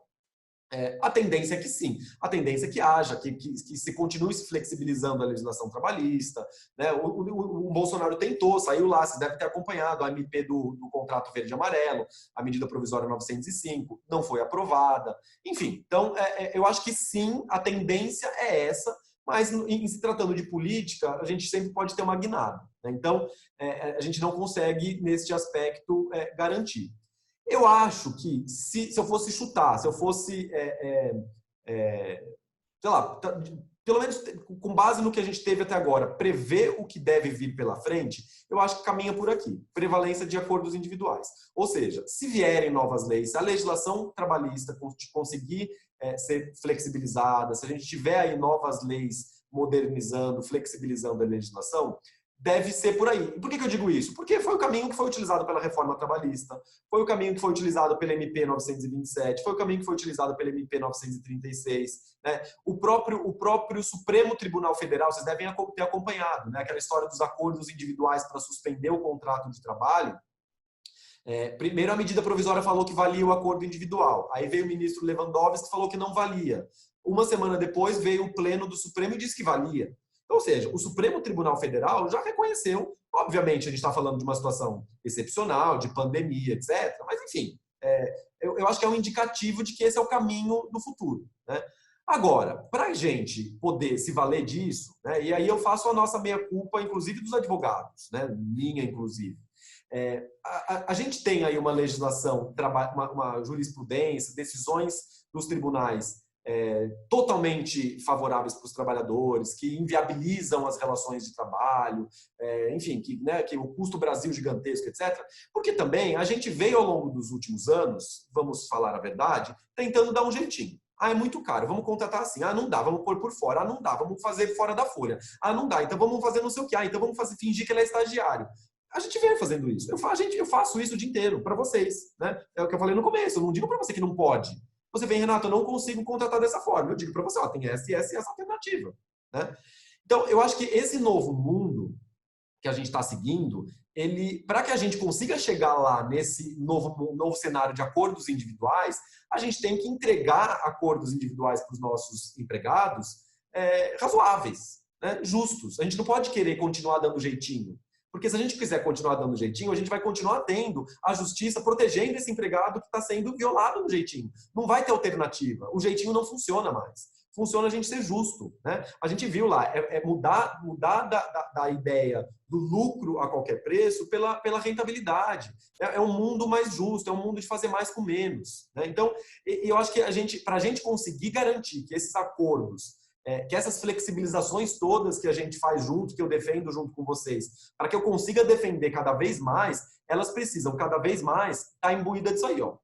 a tendência é que sim, a tendência é que haja, que se continue se flexibilizando a legislação trabalhista, né? O Bolsonaro tentou, saiu lá, vocês devem ter acompanhado a MP do contrato verde e amarelo, a medida provisória 905, não foi aprovada, enfim, então eu acho que sim, a tendência é essa, mas em se tratando de política, a gente sempre pode ter uma guinada, né? Então, a gente não consegue, neste aspecto, garantir. Eu acho que, se eu fosse chutar, se eu fosse, sei lá, pelo menos com base no que a gente teve até agora, prever o que deve vir pela frente, eu acho que caminha por aqui. Prevalência de acordos individuais. Ou seja, se vierem novas leis, se a legislação trabalhista conseguir ser flexibilizada, se a gente tiver aí novas leis modernizando, flexibilizando a legislação, deve ser por aí. E por que eu digo isso? Porque foi o caminho que foi utilizado pela reforma trabalhista, foi o caminho que foi utilizado pela MP 927, foi o caminho que foi utilizado pela MP 936, né? O próprio Supremo Tribunal Federal, vocês devem ter acompanhado, né? Aquela história dos acordos individuais para suspender o contrato de trabalho. Primeiro, a medida provisória falou que valia o acordo individual. Aí veio o ministro Lewandowski que falou que não valia. Uma semana depois veio o pleno do Supremo e disse que valia. Ou seja, o Supremo Tribunal Federal já reconheceu, obviamente a gente está falando de uma situação excepcional, de pandemia, etc. Mas, enfim, eu acho que é um indicativo de que esse é o caminho do futuro, né? Agora, para a gente poder se valer disso, né, e aí eu faço a nossa meia-culpa, inclusive dos advogados, né, minha inclusive, a gente tem aí uma legislação, uma jurisprudência, decisões dos tribunais totalmente favoráveis para os trabalhadores, que inviabilizam as relações de trabalho, enfim, que o custo Brasil gigantesco, etc. Porque também a gente veio ao longo dos últimos anos, vamos falar a verdade, tentando dar um jeitinho. Ah, é muito caro, vamos contratar assim. Ah, não dá, vamos pôr por fora. Ah, não dá, vamos fazer fora da folha. Ah, não dá, então vamos fazer não sei o quê. Ah, então vamos fingir que ele é estagiário. A gente vem fazendo isso. Eu faço isso o dia inteiro, para vocês, né? É o que eu falei no começo, eu não digo para você que não pode. Você vem, Renato, eu não consigo contratar dessa forma. Eu digo para você, ó, tem essa e essa alternativa, né? Então, eu acho que esse novo mundo que a gente está seguindo, para que a gente consiga chegar lá nesse novo cenário de acordos individuais, a gente tem que entregar acordos individuais para os nossos empregados razoáveis, né? Justos. A gente não pode querer continuar dando jeitinho. Porque se a gente quiser continuar dando jeitinho, a gente vai continuar tendo a justiça protegendo esse empregado que está sendo violado no jeitinho. Não vai ter alternativa. O jeitinho não funciona mais. Funciona a gente ser justo, né? A gente viu lá, mudar da ideia do lucro a qualquer preço pela rentabilidade. É um mundo mais justo, é um mundo de fazer mais com menos, né? Então, eu acho que para a gente conseguir garantir que esses acordos, que essas flexibilizações todas que a gente faz junto, que eu defendo junto com vocês, para que eu consiga defender cada vez mais, elas precisam cada vez mais estar imbuídas disso aí, ó.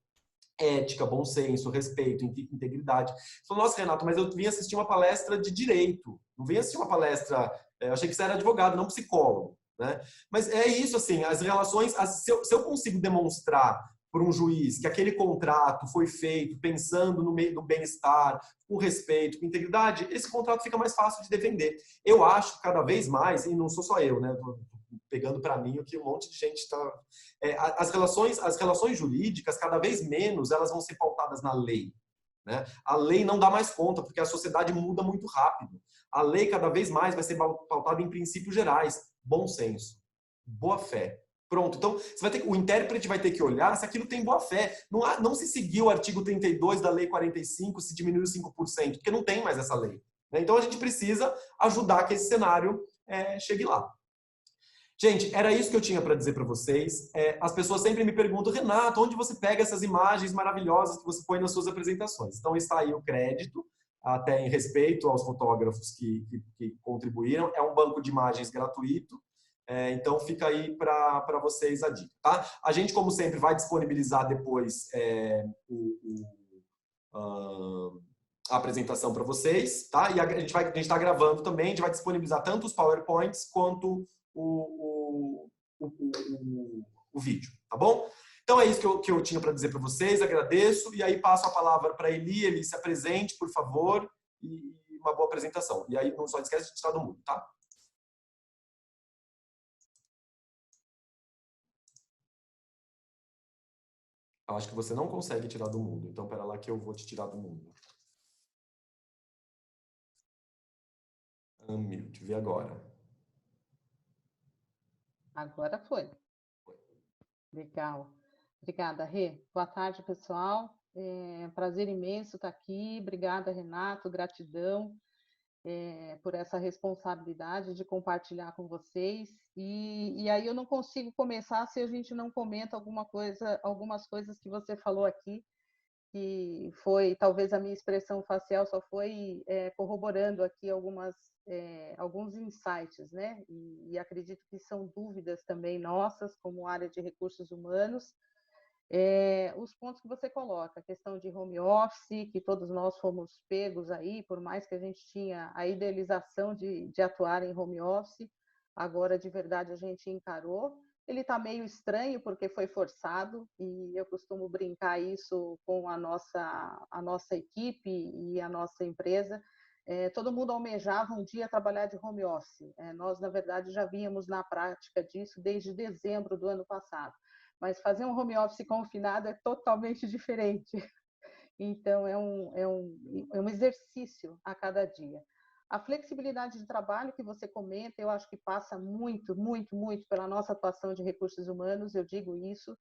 Ética, bom senso, respeito, integridade. Falei, nossa, Renato, mas eu vim assistir uma palestra de direito, não vim assistir uma palestra, eu achei que você era advogado, não psicólogo, né? Mas é isso, assim, as relações, se eu consigo demonstrar por um juiz que aquele contrato foi feito pensando no meio do bem-estar, com respeito, com integridade, esse contrato fica mais fácil de defender. Eu acho que cada vez mais, e não sou só eu, né? Tô pegando para mim o que um monte de gente está... as relações jurídicas, cada vez menos, elas vão ser pautadas na lei, né? A lei não dá mais conta, porque a sociedade muda muito rápido. A lei, cada vez mais, vai ser pautada em princípios gerais. bom senso, boa fé. Pronto. Então, o intérprete vai ter que olhar se aquilo tem boa fé. Não se seguiu o artigo 32 da Lei 45, se diminuiu 5%, porque não tem mais essa lei. Né? Então, a gente precisa ajudar que esse cenário chegue lá. Gente, era isso que eu tinha para dizer para vocês. As pessoas sempre me perguntam, Renato, onde você pega essas imagens maravilhosas que você põe nas suas apresentações? Então, está aí o crédito, até em respeito aos fotógrafos que contribuíram. É um banco de imagens gratuito. Então, fica aí para vocês a dica. Tá? A gente, como sempre, vai disponibilizar depois a apresentação para vocês. Tá? E a gente está gravando também, a gente vai disponibilizar tanto os PowerPoints quanto o vídeo. Tá bom? Então, é isso que eu tinha para dizer para vocês. Agradeço. E aí, passo a palavra para a Eli. Eli, se apresente, por favor. E uma boa apresentação. E aí, não só esquece de tirar do mundo, tá? Eu acho que você não consegue tirar do mundo. Então, pera lá que eu vou te tirar do mundo. Unmute. Vê agora. Agora foi. Legal. Obrigada, Rê. Boa tarde, pessoal. Prazer imenso estar aqui. Obrigada, Renato. Gratidão por essa responsabilidade de compartilhar com vocês. E aí eu não consigo começar se a gente não comenta algumas coisas que você falou aqui, que foi, talvez a minha expressão facial só foi corroborando aqui alguns insights, né? E acredito que são dúvidas também nossas, como área de recursos humanos. Os pontos que você coloca, a questão de home office, que todos nós fomos pegos aí, por mais que a gente tinha a idealização de atuar em home office, agora de verdade a gente encarou. Ele está meio estranho porque foi forçado, e eu costumo brincar isso com a nossa equipe e a nossa empresa. Todo mundo almejava um dia trabalhar de home office. Nós, na verdade, já vínhamos na prática disso desde dezembro do ano passado. Mas fazer um home office confinado é totalmente diferente. Então, é um exercício a cada dia. A flexibilidade de trabalho que você comenta, eu acho que passa muito, muito, muito pela nossa atuação de recursos humanos, eu digo isso,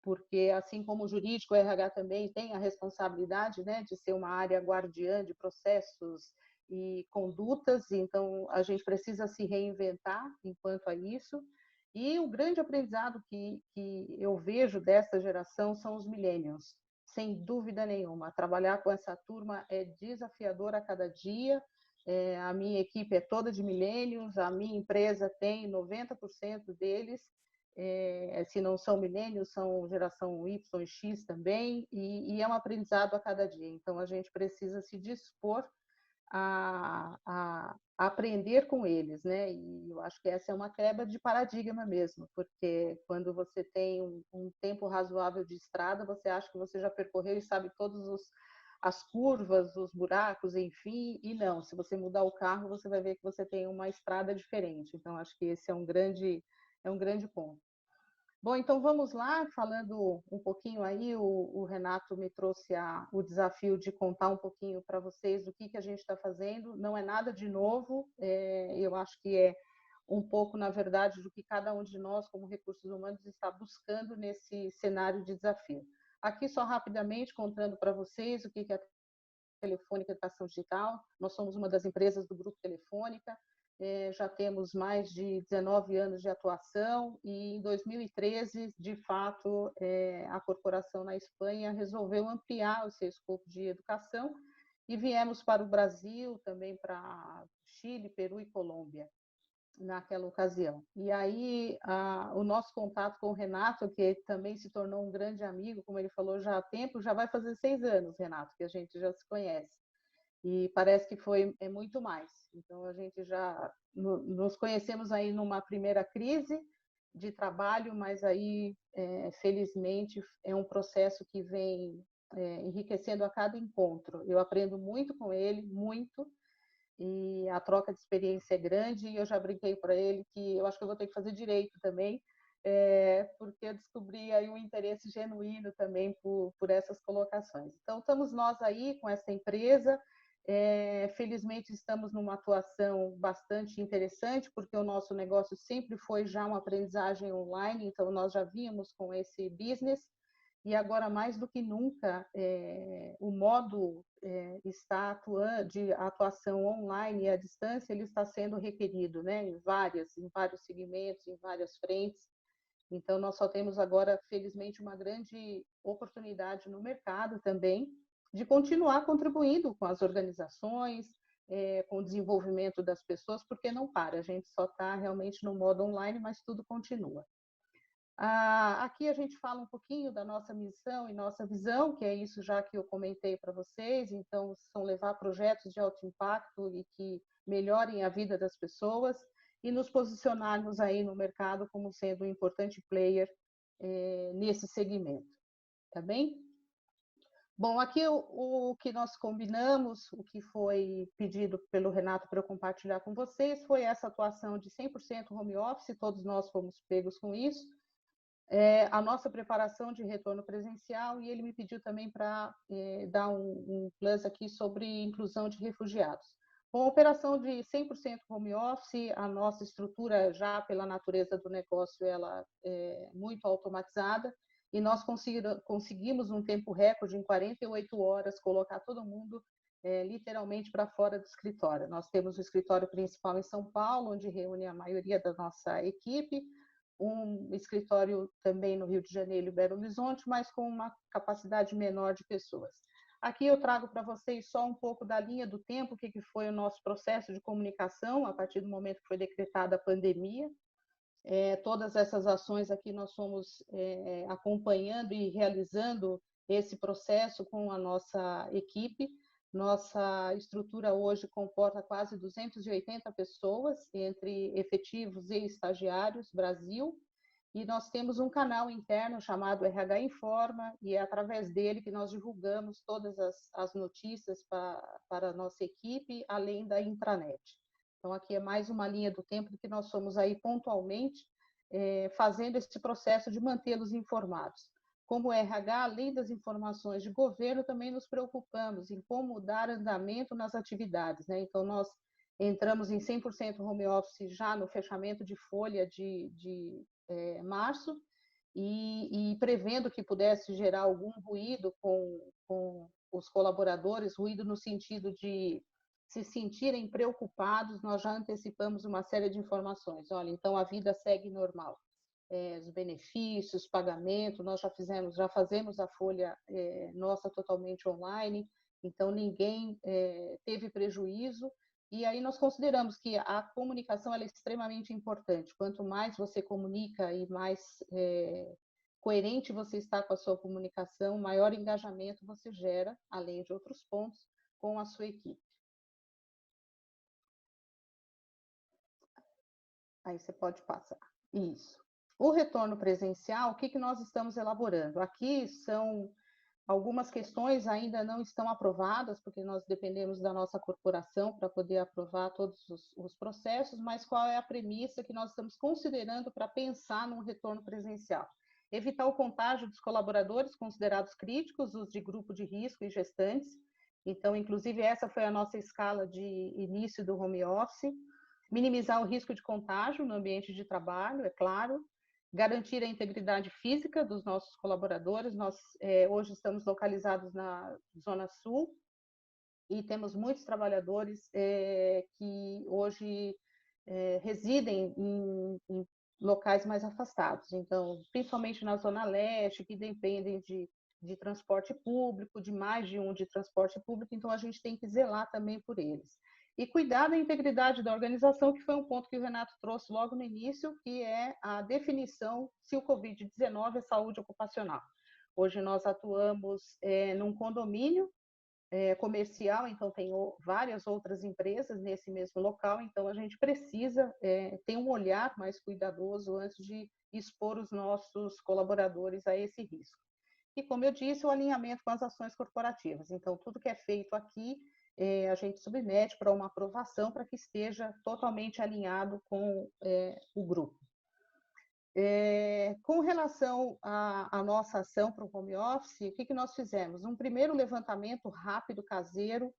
porque assim como o jurídico, o RH também tem a responsabilidade, né, de ser uma área guardiã de processos e condutas, então a gente precisa se reinventar enquanto a isso. E o grande aprendizado que eu vejo dessa geração são os millennials, sem dúvida nenhuma. Trabalhar com essa turma é desafiador a cada dia. A minha equipe é toda de millennials, a minha empresa tem 90% deles, se não são millennials, são geração Y e X também, e é um aprendizado a cada dia. Então, a gente precisa se dispor a aprender com eles, né? E eu acho que essa é uma quebra de paradigma mesmo, porque quando você tem um tempo razoável de estrada, você acha que você já percorreu e sabe todas as curvas, os buracos, enfim, e não. Se você mudar o carro, você vai ver que você tem uma estrada diferente. Então, acho que esse é um grande ponto. Bom, então vamos lá, falando um pouquinho aí, o Renato me trouxe o desafio de contar um pouquinho para vocês o que a gente está fazendo. Não é nada de novo, eu acho que é um pouco, na verdade, do que cada um de nós, como recursos humanos, está buscando nesse cenário de desafio. Aqui, só rapidamente, contando para vocês o que é a Telefônica Educação Digital. Nós somos uma das empresas do Grupo Telefônica, já temos mais de 19 anos de atuação e em 2013, de fato, a corporação na Espanha resolveu ampliar o seu escopo de educação e viemos para o Brasil, também para Chile, Peru e Colômbia naquela ocasião. E aí, o nosso contato com o Renato, que também se tornou um grande amigo, como ele falou já há tempo, já vai fazer 6 anos, Renato, que a gente já se conhece. E parece que foi muito mais. Então, a gente já nos conhecemos aí numa primeira crise de trabalho, mas aí, felizmente, é um processo que vem enriquecendo a cada encontro. Eu aprendo muito com ele, muito, e a troca de experiência é grande, e eu já brinquei para ele que eu acho que eu vou ter que fazer direito também, porque eu descobri aí um interesse genuíno também por essas colocações. Então, estamos nós aí com essa empresa, Felizmente, estamos numa atuação bastante interessante, porque o nosso negócio sempre foi já uma aprendizagem online, então nós já vínhamos com esse business, e agora, mais do que nunca, o modo está atuando, de atuação online e à distância, ele está sendo requerido, né, em vários segmentos, em várias frentes. Então, nós só temos agora, felizmente, uma grande oportunidade no mercado também de continuar contribuindo com as organizações, com o desenvolvimento das pessoas, porque não para, a gente só está realmente no modo online, mas tudo continua. Aqui a gente fala um pouquinho da nossa missão e nossa visão, que é isso já que eu comentei para vocês, então são levar projetos de alto impacto e que melhorem a vida das pessoas e nos posicionarmos aí no mercado como sendo um importante player nesse segmento, tá bem? Bom, aqui o que nós combinamos, o que foi pedido pelo Renato para eu compartilhar com vocês, foi essa atuação de 100% home office, todos nós fomos pegos com isso, a nossa preparação de retorno presencial, e ele me pediu também para dar um plus aqui sobre inclusão de refugiados. Com a operação de 100% home office, a nossa estrutura, já pela natureza do negócio, ela é muito automatizada, e nós conseguimos, um tempo recorde, em 48 horas, colocar todo mundo literalmente para fora do escritório. Nós temos o escritório principal em São Paulo, onde reúne a maioria da nossa equipe, um escritório também no Rio de Janeiro e Belo Horizonte, mas com uma capacidade menor de pessoas. Aqui eu trago para vocês só um pouco da linha do tempo, o que foi o nosso processo de comunicação a partir do momento que foi decretada a pandemia. Todas essas ações aqui nós fomos acompanhando e realizando esse processo com a nossa equipe. Nossa estrutura hoje comporta quase 280 pessoas, entre efetivos e estagiários, Brasil, e nós temos um canal interno chamado RH Informa, e é através dele que nós divulgamos todas as notícias para a nossa equipe, além da intranet. Então, aqui é mais uma linha do tempo que nós somos aí pontualmente fazendo esse processo de mantê-los informados. Como RH, além das informações de governo, também nos preocupamos em como dar andamento nas atividades, né? Então, nós entramos em 100% home office já no fechamento de folha de março, e prevendo que pudesse gerar algum ruído com os colaboradores, ruído no sentido de se sentirem preocupados, nós já antecipamos uma série de informações. Olha, então a vida segue normal. Os benefícios, pagamento, nós já fazemos a folha nossa totalmente online, então ninguém teve prejuízo. E aí nós consideramos que a comunicação ela é extremamente importante. Quanto mais você comunica e mais coerente você está com a sua comunicação, maior engajamento você gera, além de outros pontos, com a sua equipe. Aí você pode passar. Isso. O retorno presencial, o que nós estamos elaborando? Aqui são algumas questões ainda não estão aprovadas, porque nós dependemos da nossa corporação para poder aprovar todos os processos, mas qual é a premissa que nós estamos considerando para pensar num retorno presencial? Evitar o contágio dos colaboradores considerados críticos, os de grupo de risco e gestantes. Então, inclusive, essa foi a nossa escala de início do home office. Minimizar o risco de contágio no ambiente de trabalho, é claro. Garantir a integridade física dos nossos colaboradores. Nós hoje estamos localizados na Zona Sul e temos muitos trabalhadores que hoje residem em locais mais afastados. Então, principalmente na Zona Leste, que dependem de transporte público, de mais de um de transporte público, então a gente tem que zelar também por eles. E cuidar da integridade da organização, que foi um ponto que o Renato trouxe logo no início, que é a definição se o Covid-19 é saúde ocupacional. Hoje nós atuamos num condomínio comercial, então tem várias outras empresas nesse mesmo local, então a gente precisa ter um olhar mais cuidadoso antes de expor os nossos colaboradores a esse risco. E, como eu disse, o alinhamento com as ações corporativas. Então, tudo que é feito aqui, a gente submete para uma aprovação para que esteja totalmente alinhado com o grupo. Com relação à nossa ação para o home office, o que nós fizemos? Um primeiro levantamento rápido, caseiro,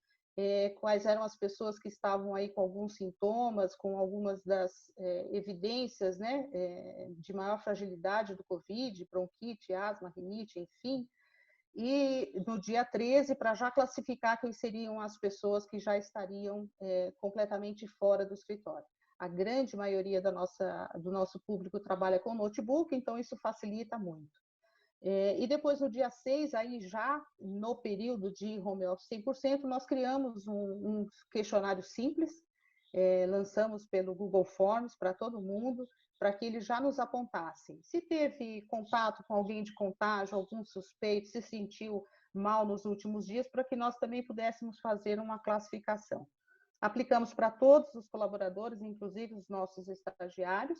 quais eram as pessoas que estavam aí com alguns sintomas, com algumas das evidências, né, de maior fragilidade do Covid, bronquite, asma, rinite, enfim. E no dia 13, para já classificar quem seriam as pessoas que já estariam completamente fora do escritório. A grande maioria do nosso público trabalha com notebook, então isso facilita muito. E depois, no dia 6, aí já no período de home office 100%, nós criamos um questionário simples, lançamos pelo Google Forms para todo mundo, para que eles já nos apontassem. Se teve contato com alguém de contágio, algum suspeito, se sentiu mal nos últimos dias, para que nós também pudéssemos fazer uma classificação. Aplicamos para todos os colaboradores, inclusive os nossos estagiários.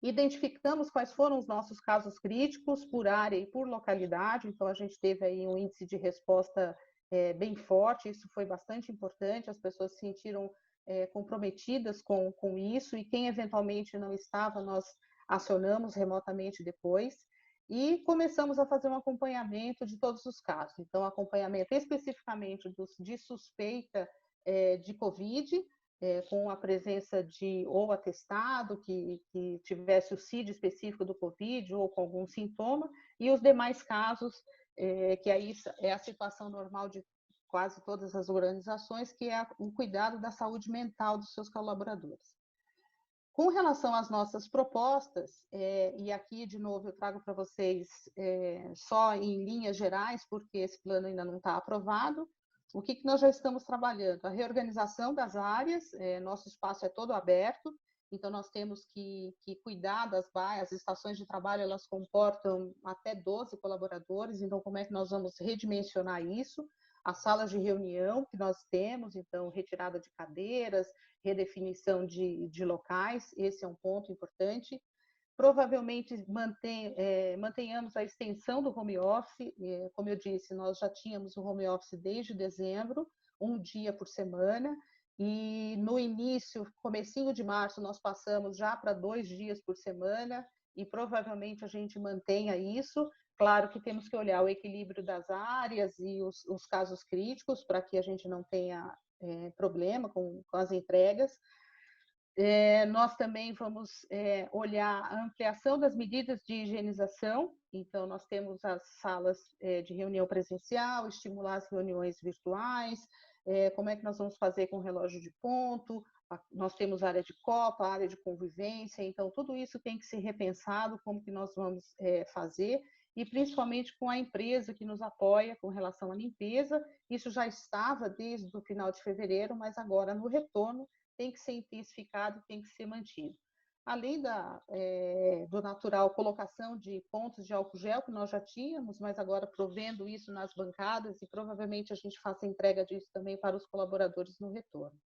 Identificamos quais foram os nossos casos críticos por área e por localidade, então a gente teve aí um índice de resposta bem forte, isso foi bastante importante, as pessoas se sentiram comprometidas com isso, e quem eventualmente não estava, nós acionamos remotamente depois, e começamos a fazer um acompanhamento de todos os casos, então acompanhamento especificamente de suspeita de Covid, com a presença de ou atestado que tivesse o CID específico do Covid ou com algum sintoma, e os demais casos, que aí é a situação normal de quase todas as organizações, que é o cuidado da saúde mental dos seus colaboradores. Com relação às nossas propostas, e aqui, de novo, eu trago para vocês só em linhas gerais, porque esse plano ainda não está aprovado. O que nós já estamos trabalhando? A reorganização das áreas, nosso espaço é todo aberto, então nós temos que cuidar das as estações de trabalho, elas comportam até 12 colaboradores, então como é que nós vamos redimensionar isso? As salas de reunião que nós temos, então retirada de cadeiras, redefinição de locais, esse é um ponto importante. Provavelmente mantenhamos a extensão do home office, como eu disse, nós já tínhamos o home office desde dezembro, um dia por semana, e no início, comecinho de março, nós passamos já para 2 dias por semana, e provavelmente a gente mantenha isso. Claro que temos que olhar o equilíbrio das áreas e os casos críticos, para que a gente não tenha problema com as entregas. Nós também vamos olhar a ampliação das medidas de higienização, então nós temos as salas de reunião presencial, estimular as reuniões virtuais, como é que nós vamos fazer com o relógio de ponto, nós temos área de copa, área de convivência, então tudo isso tem que ser repensado, como que nós vamos fazer, e principalmente com a empresa que nos apoia com relação à limpeza. Isso já estava desde o final de fevereiro, mas agora no retorno tem que ser intensificado, tem que ser mantido. Além do natural colocação de pontos de álcool gel, que nós já tínhamos, mas agora provendo isso nas bancadas, e provavelmente a gente faça entrega disso também para os colaboradores no retorno.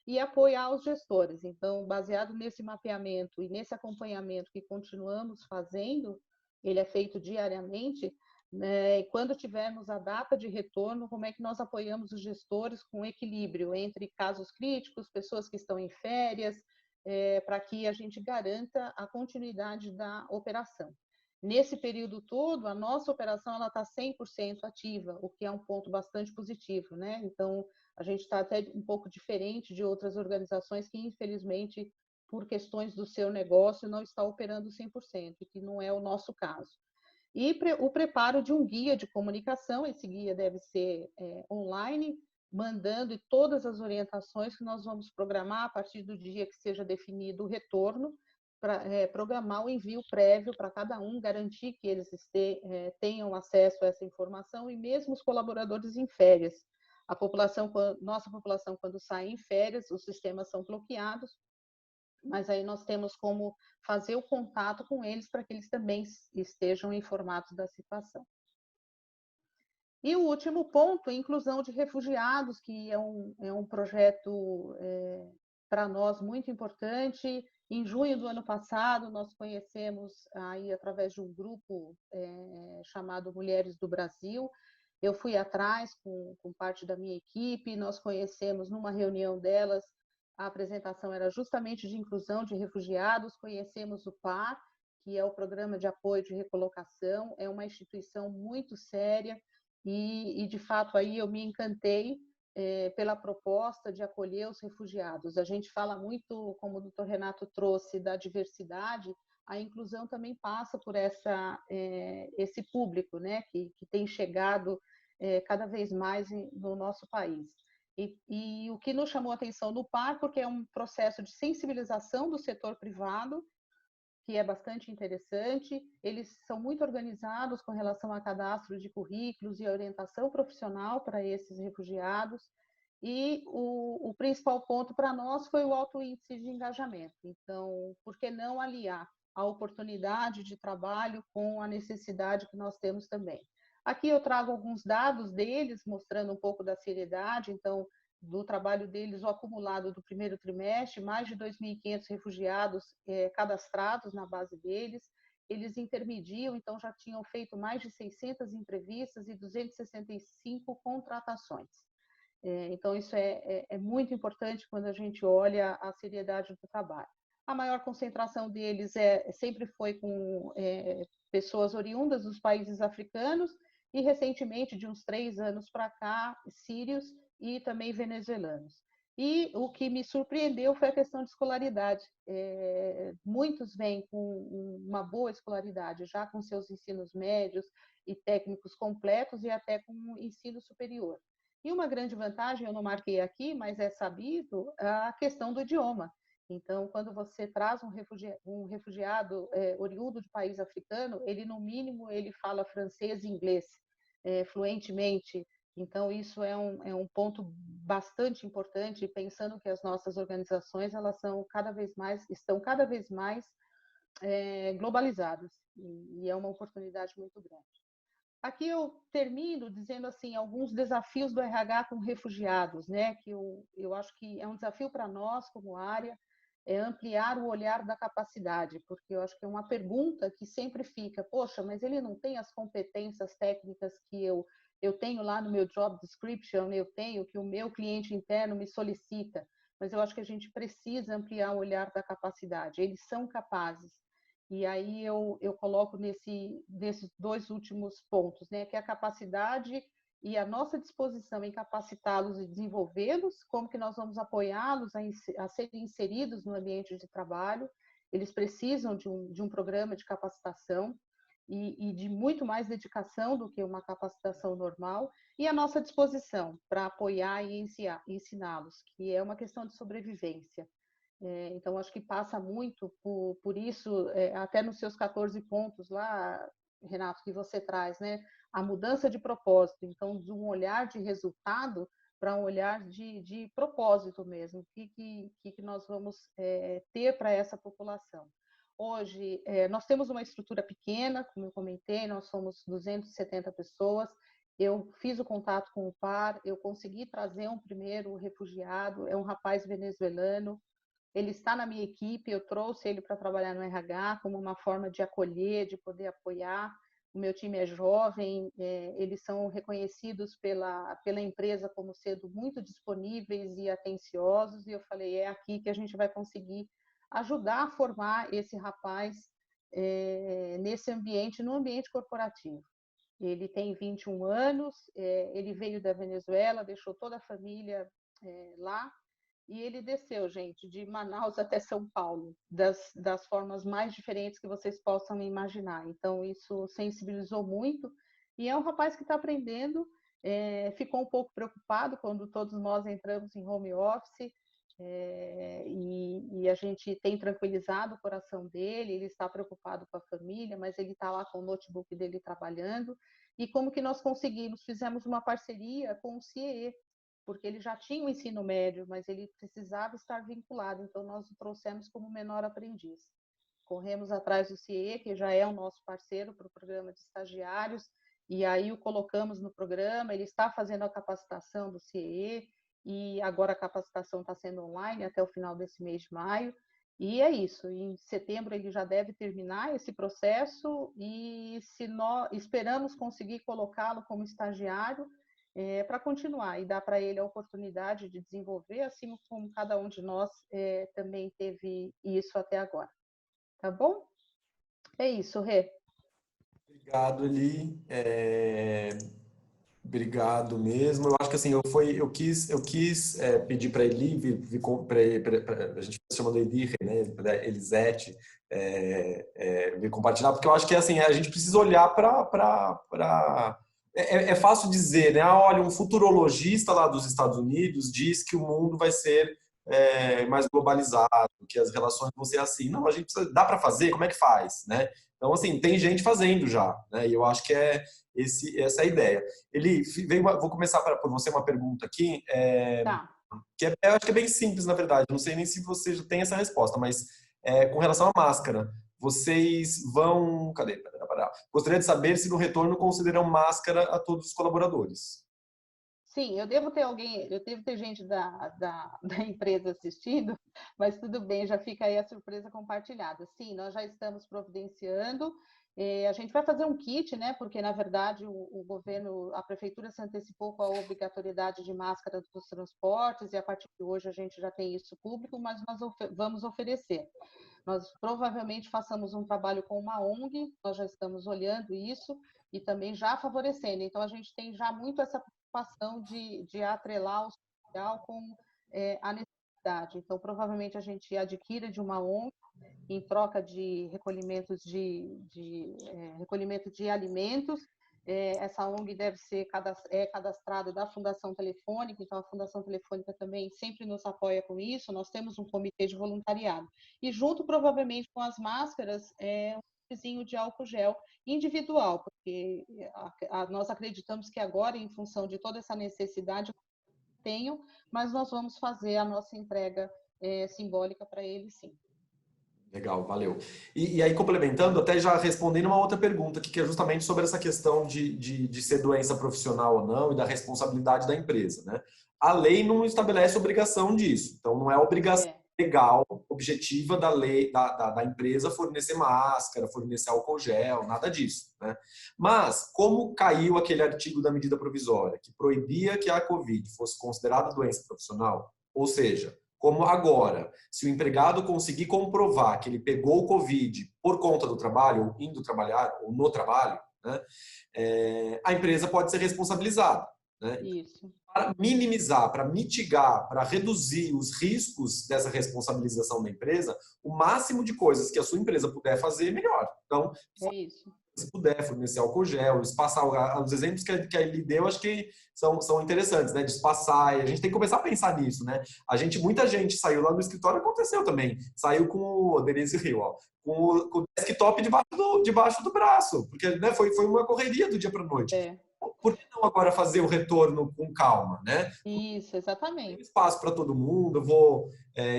E apoiar os gestores. Então, baseado nesse mapeamento e nesse acompanhamento que continuamos fazendo, ele é feito diariamente, né? E quando tivermos a data de retorno, como é que nós apoiamos os gestores com equilíbrio entre casos críticos, pessoas que estão em férias, para que a gente garanta a continuidade da operação. Nesse período todo, a nossa operação está 100% ativa, o que é um ponto bastante positivo, né? Então, a gente está até um pouco diferente de outras organizações que, infelizmente, por questões do seu negócio, não está operando 100%, que não é o nosso caso. E o preparo de um guia de comunicação, esse guia deve ser online, mandando todas as orientações que nós vamos programar a partir do dia que seja definido o retorno, para programar o envio prévio para cada um, garantir que eles tenham acesso a essa informação, e mesmo os colaboradores em férias. Nossa população, quando sai em férias, os sistemas são bloqueados, mas aí nós temos como fazer o contato com eles para que eles também estejam informados da situação. E o último ponto, a inclusão de refugiados, que é um projeto para nós muito importante. Em junho do ano passado, nós conhecemos, aí, através de um grupo chamado Mulheres do Brasil, eu fui atrás com parte da minha equipe, nós conhecemos numa reunião delas, a apresentação era justamente de inclusão de refugiados, conhecemos o PAR, que é o Programa de Apoio de Recolocação, é uma instituição muito séria, e de fato aí eu me encantei, pela proposta de acolher os refugiados. A gente fala muito, como o doutor Renato trouxe, da diversidade, a inclusão também passa por esse público, né, que tem chegado cada vez mais no nosso país. E o que nos chamou a atenção no PAR, porque é um processo de sensibilização do setor privado, que é bastante interessante. Eles são muito organizados com relação a cadastro de currículos e orientação profissional para esses refugiados. E o principal ponto para nós foi o alto índice de engajamento. Então, por que não aliar a oportunidade de trabalho com a necessidade que nós temos também? Aqui eu trago alguns dados deles, mostrando um pouco da seriedade. Então, do trabalho deles, o acumulado do primeiro trimestre, mais de 2.500 refugiados cadastrados na base deles. Eles intermediam, então já tinham feito mais de 600 entrevistas e 265 contratações. Então, isso é muito importante quando a gente olha a seriedade do trabalho. A maior concentração deles sempre foi com pessoas oriundas dos países africanos e, recentemente, de uns 3 anos para cá, sírios e também venezuelanos. E o que me surpreendeu foi a questão de escolaridade. Muitos vêm com uma boa escolaridade, já com seus ensinos médios e técnicos completos e até com ensino superior. E uma grande vantagem, eu não marquei aqui, mas é sabido, a questão do idioma. Então, quando você traz um refugiado oriundo de país africano, ele, no mínimo, ele fala francês e inglês fluentemente. Então, isso é um ponto bastante importante, pensando que as nossas organizações elas estão cada vez mais globalizadas, e é uma oportunidade muito grande. Aqui eu termino dizendo assim alguns desafios do RH com refugiados, né? Que eu acho que é um desafio para nós como área, ampliar o olhar da capacidade, porque eu acho que é uma pergunta que sempre fica, poxa, mas ele não tem as competências técnicas que eu tenho lá no meu job description, eu tenho, que o meu cliente interno me solicita, mas eu acho que a gente precisa ampliar o olhar da capacidade, eles são capazes. E aí eu coloco nesses 2 últimos pontos, né, que é a capacidade e a nossa disposição em capacitá-los e desenvolvê-los, como que nós vamos apoiá-los a serem inseridos no ambiente de trabalho. Eles precisam de um programa de capacitação e de muito mais dedicação do que uma capacitação normal, e a nossa disposição para apoiar e ensiná-los, que é uma questão de sobrevivência. Então, acho que passa muito por isso, até nos seus 14 pontos lá, Renato, que você traz, né? A mudança de propósito, então, de um olhar de resultado para um olhar de propósito mesmo, o que nós vamos ter para essa população. Hoje, nós temos uma estrutura pequena, como eu comentei, nós somos 270 pessoas, eu fiz o contato com o PAR, eu consegui trazer um primeiro refugiado, é um rapaz venezuelano, ele está na minha equipe, eu trouxe ele para trabalhar no RH como uma forma de acolher, de poder apoiar. O meu time é jovem, eles são reconhecidos pela empresa como sendo muito disponíveis e atenciosos, e eu falei, é aqui que a gente vai conseguir ajudar a formar esse rapaz nesse ambiente, no ambiente corporativo. Ele tem 21 anos, ele veio da Venezuela, deixou toda a família lá, e ele desceu, gente, de Manaus até São Paulo, das formas mais diferentes que vocês possam imaginar. Então, isso sensibilizou muito. E é um rapaz que está aprendendo, ficou um pouco preocupado quando todos nós entramos em home office, e a gente tem tranquilizado o coração dele, ele está preocupado com a família, mas ele está lá com o notebook dele trabalhando. E como que nós conseguimos? Fizemos uma parceria com o CIE, porque ele já tinha o ensino médio, mas ele precisava estar vinculado, então nós o trouxemos como menor aprendiz. Corremos atrás do CIE, que já é o nosso parceiro para o programa de estagiários, e aí o colocamos no programa, ele está fazendo a capacitação do CIE, e agora a capacitação está sendo online até o final desse mês de maio, e é isso, em setembro ele já deve terminar esse processo, e se nós esperamos conseguir colocá-lo como estagiário, para continuar e dar para ele a oportunidade de desenvolver, assim como cada um de nós também teve isso até agora. Tá bom? É isso, Rê. Obrigado, Eli. Obrigado mesmo. Eu acho que assim, eu quis pedir para Eli, a gente está chamando Eli, né? Elisete, vir compartilhar, porque eu acho que assim, a gente precisa olhar para. É fácil dizer, né? Ah, olha, um futurologista lá dos Estados Unidos diz que o mundo vai ser mais globalizado, que as relações vão ser assim. Não, a gente precisa, dá para fazer? Como é que faz, né? Então, assim, tem gente fazendo já, né? E eu acho que essa é a ideia. Ele vou começar por você uma pergunta aqui, Tá. que eu acho que é bem simples, na verdade. Não sei nem se você já tem essa resposta, mas com relação à máscara, vocês vão. Cadê? Gostaria de saber se no retorno consideram máscara a todos os colaboradores. Sim, eu devo ter gente da empresa assistindo, mas tudo bem, já fica aí a surpresa compartilhada. Sim, nós já estamos providenciando. A gente vai fazer um kit, né? Porque, na verdade, o governo, a prefeitura se antecipou com a obrigatoriedade de máscara dos transportes, e a partir de hoje a gente já tem isso público, mas nós vamos oferecer. Nós provavelmente façamos um trabalho com uma ONG, nós já estamos olhando isso e também já favorecendo. Então, a gente tem já muito essa preocupação de atrelar o social com a necessidade. Então, provavelmente a gente adquire de uma ONG em troca de recolhimento de alimentos. Essa ONG deve ser cadastrada da Fundação Telefônica, então a Fundação Telefônica também sempre nos apoia com isso. Nós temos um comitê de voluntariado. E junto, provavelmente, com as máscaras, um vizinho de álcool gel individual, porque nós acreditamos que agora, em função de toda essa necessidade, tenham, mas nós vamos fazer a nossa entrega simbólica para eles, sim. Legal, valeu. E aí, complementando, até já respondendo uma outra pergunta, que é justamente sobre essa questão de ser doença profissional ou não e da responsabilidade da empresa, né? A lei não estabelece obrigação disso, então não é obrigação legal, objetiva da lei, da empresa fornecer máscara, fornecer álcool gel, nada disso, né? Mas, como caiu aquele artigo da medida provisória que proibia que a Covid fosse considerada doença profissional, ou seja, como agora, se o empregado conseguir comprovar que ele pegou o Covid por conta do trabalho, ou indo trabalhar, ou no trabalho, né, a empresa pode ser responsabilizada. Né? Isso. Para minimizar, para mitigar, para reduzir os riscos dessa responsabilização da empresa, o máximo de coisas que a sua empresa puder fazer, melhor. Então, se puder fornecer álcool gel, espaçar, os exemplos que a Eli deu, acho que são interessantes, né? De espaçar, e a gente tem que começar a pensar nisso, né? Muita gente saiu lá no escritório, aconteceu também, saiu com o Denise Rio, ó, com o desktop debaixo do braço, porque né, foi uma correria do dia para a noite. Por que não agora fazer o retorno com calma, né? Isso, exatamente. Tem espaço para todo mundo, eu vou,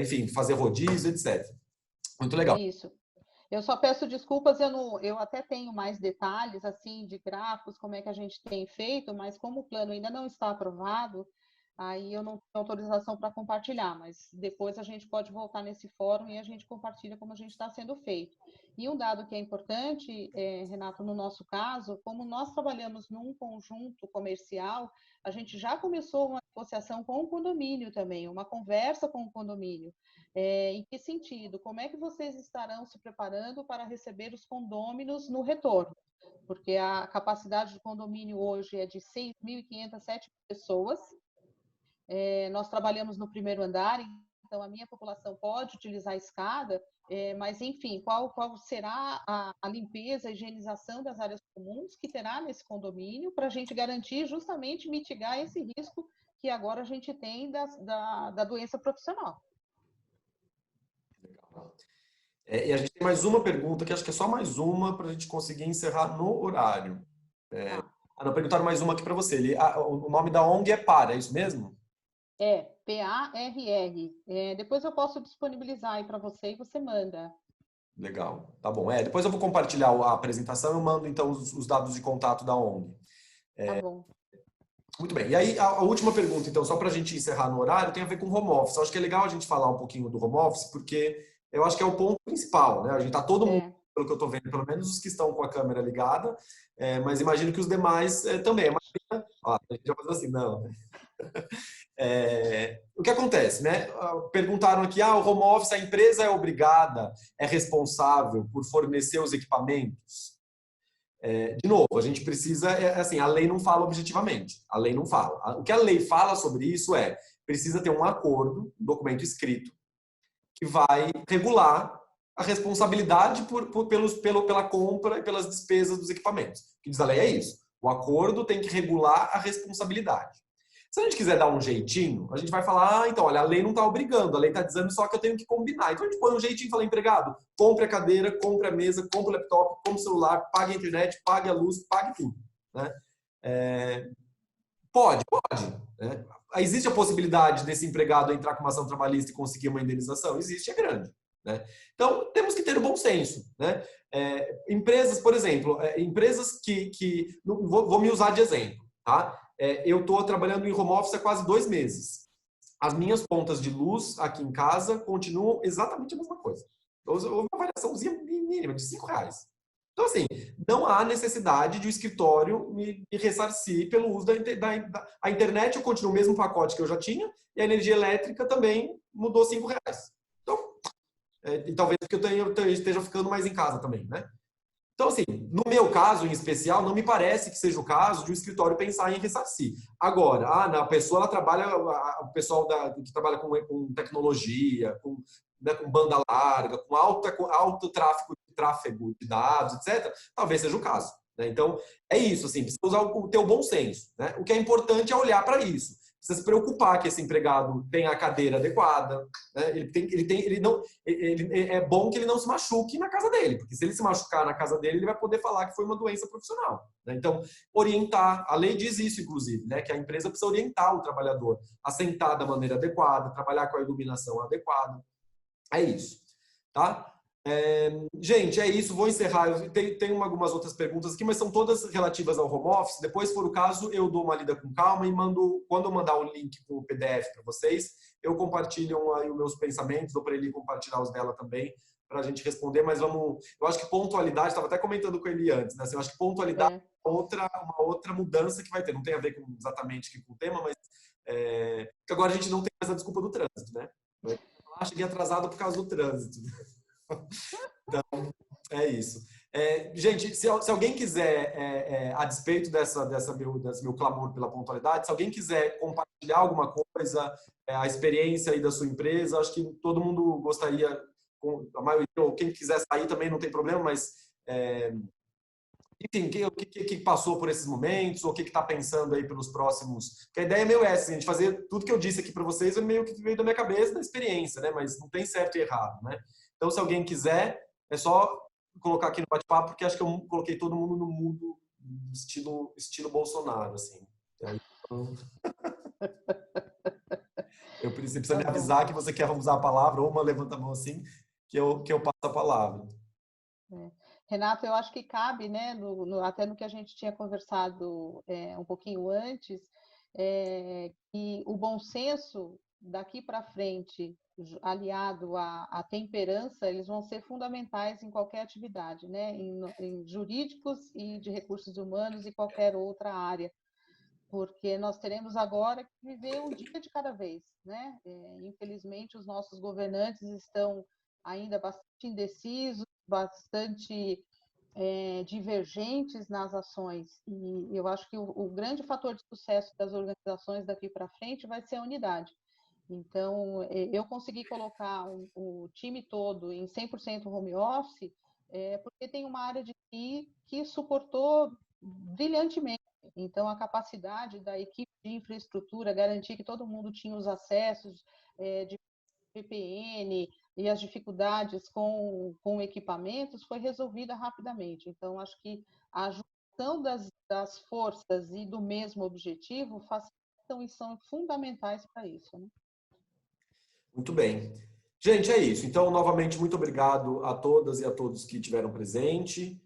enfim, fazer rodízio, etc. Muito legal. Isso. Eu só peço desculpas, eu até tenho mais detalhes, assim, de gráficos, como é que a gente tem feito, mas como o plano ainda não está aprovado, aí eu não tenho autorização para compartilhar, mas depois a gente pode voltar nesse fórum e a gente compartilha como a gente está sendo feito. E um dado que é importante, Renato, no nosso caso, como nós trabalhamos num conjunto comercial, a gente já começou uma negociação com o condomínio também, uma conversa com o condomínio. Em que sentido? Como é que vocês estarão se preparando para receber os condôminos no retorno? Porque a capacidade do condomínio hoje é de 6.500 a 7 pessoas. Nós trabalhamos no primeiro andar, então a minha população pode utilizar a escada, mas, enfim, qual será a limpeza, a higienização das áreas comuns que terá nesse condomínio para a gente garantir justamente mitigar esse risco que agora a gente tem da doença profissional. E a gente tem mais uma pergunta, que acho que é só mais uma para a gente conseguir encerrar no horário. Não, perguntaram mais uma aqui para você. O nome da ONG é PAR, é isso mesmo? PARR. Depois eu posso disponibilizar aí para você e você manda. Legal, tá bom. Depois eu vou compartilhar a apresentação e eu mando então os dados de contato da ONG. Tá bom. Muito bem. E aí, a última pergunta, então, só para a gente encerrar no horário, tem a ver com home office. Eu acho que é legal a gente falar um pouquinho do home office, porque eu acho que é o ponto principal, né? A gente está todo mundo, pelo que eu estou vendo, pelo menos os que estão com a câmera ligada, mas imagino que os demais também. A gente já faz assim, não. O que acontece, né? Perguntaram aqui, o home office, a empresa é obrigada, é responsável por fornecer os equipamentos? De novo, a gente precisa, assim, a lei não fala objetivamente, a lei não fala. O que a lei fala sobre isso precisa ter um acordo, um documento escrito, que vai regular a responsabilidade pela compra e pelas despesas dos equipamentos. O que diz a lei é isso. O acordo tem que regular a responsabilidade. Se a gente quiser dar um jeitinho, a gente vai falar, então, olha, a lei não está obrigando, a lei está dizendo só que eu tenho que combinar. Então a gente põe um jeitinho e fala, empregado, compre a cadeira, compre a mesa, compre o laptop, compre o celular, pague a internet, pague a luz, pague tudo. Né? Pode. Né? Existe a possibilidade desse empregado entrar com uma ação trabalhista e conseguir uma indenização? Existe, é grande. Né? Então, temos que ter o bom senso. Né? Empresas, por exemplo, empresas que vou me usar de exemplo. Tá? Eu estou trabalhando em home office há quase 2 meses. As minhas contas de luz aqui em casa continuam exatamente a mesma coisa. Houve uma variaçãozinha mínima de R$5. Então, assim, não há necessidade de o escritório me ressarcir pelo uso a internet. Eu continuo o mesmo pacote que eu já tinha e a energia elétrica também mudou R$5. Então, e talvez porque eu esteja ficando mais em casa também, né? Então, assim, no meu caso em especial, não me parece que seja o caso de um escritório pensar em ressarcir. Agora, a pessoa ela trabalha, o pessoal que trabalha com tecnologia, com banda larga, com alto tráfego de dados, etc., talvez seja o caso. Né? Então, é isso, assim, precisa usar o teu bom senso. Né? O que é importante é olhar para isso. Precisa se preocupar que esse empregado tenha a cadeira adequada. Né? É bom que ele não se machuque na casa dele, porque se ele se machucar na casa dele, ele vai poder falar que foi uma doença profissional. Né? Então, orientar, a lei diz isso, inclusive, né? Que a empresa precisa orientar o trabalhador a sentar da maneira adequada, trabalhar com a iluminação adequada. É isso. Tá? Gente, é isso. Vou encerrar. Eu tenho algumas outras perguntas aqui, mas são todas relativas ao home office. Depois, se for o caso, eu dou uma lida com calma e quando eu mandar o link com o PDF para vocês, eu compartilho aí os meus pensamentos, dou para ele compartilhar os dela também, para a gente responder. Mas eu acho que pontualidade, estava até comentando com ele antes, né? Assim, eu acho que pontualidade é uma outra mudança que vai ter. Não tem a ver exatamente com o tema, mas que agora a gente não tem mais a desculpa do trânsito, né? Cheguei atrasado por causa do trânsito. Então, é isso. Gente, se alguém quiser, a despeito desse meu clamor pela pontualidade, se alguém quiser compartilhar alguma coisa, a experiência aí da sua empresa, acho que todo mundo gostaria, a maioria, ou quem quiser sair também não tem problema, mas enfim, o que passou por esses momentos, ou o que está pensando aí pelos próximos... Porque a ideia é meio essa, a gente fazer tudo que eu disse aqui para vocês, é meio que veio da minha cabeça, da experiência, né? Mas não tem certo e errado, né? Então, se alguém quiser, é só colocar aqui no bate-papo, porque acho que eu coloquei todo mundo no mundo estilo Bolsonaro, assim. Então... Você precisa me avisar que você quer usar a palavra, ou uma levanta a mão assim, que eu passo a palavra. Renato, eu acho que cabe, né, até no que a gente tinha conversado um pouquinho antes, que o bom senso daqui para frente, aliado à temperança, eles vão ser fundamentais em qualquer atividade, né, em jurídicos e de recursos humanos e qualquer outra área, porque nós teremos agora que viver um dia de cada vez, né? Infelizmente, os nossos governantes estão ainda bastante indecisos, bastante divergentes nas ações, e eu acho que o grande fator de sucesso das organizações daqui para frente vai ser a unidade. Então, eu consegui colocar o time todo em 100% home office, porque tem uma área de TI que suportou brilhantemente. Então, a capacidade da equipe de infraestrutura, garantir que todo mundo tinha os acessos de VPN e as dificuldades com equipamentos foi resolvida rapidamente. Então, acho que a junção das forças e do mesmo objetivo facilitam e são fundamentais para isso, né? Muito bem. Gente, é isso. Então, novamente, muito obrigado a todas e a todos que tiveram presente.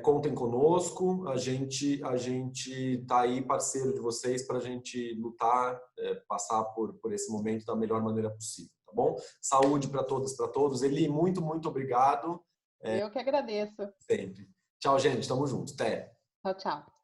Contem conosco. A gente está aí parceiro de vocês para a gente lutar, passar por esse momento da melhor maneira possível. Tá bom? Saúde para todas e para todos. Eli, muito, muito obrigado. Eu que agradeço. Sempre. Tchau, gente. Tamo junto. Até. Tchau, tchau.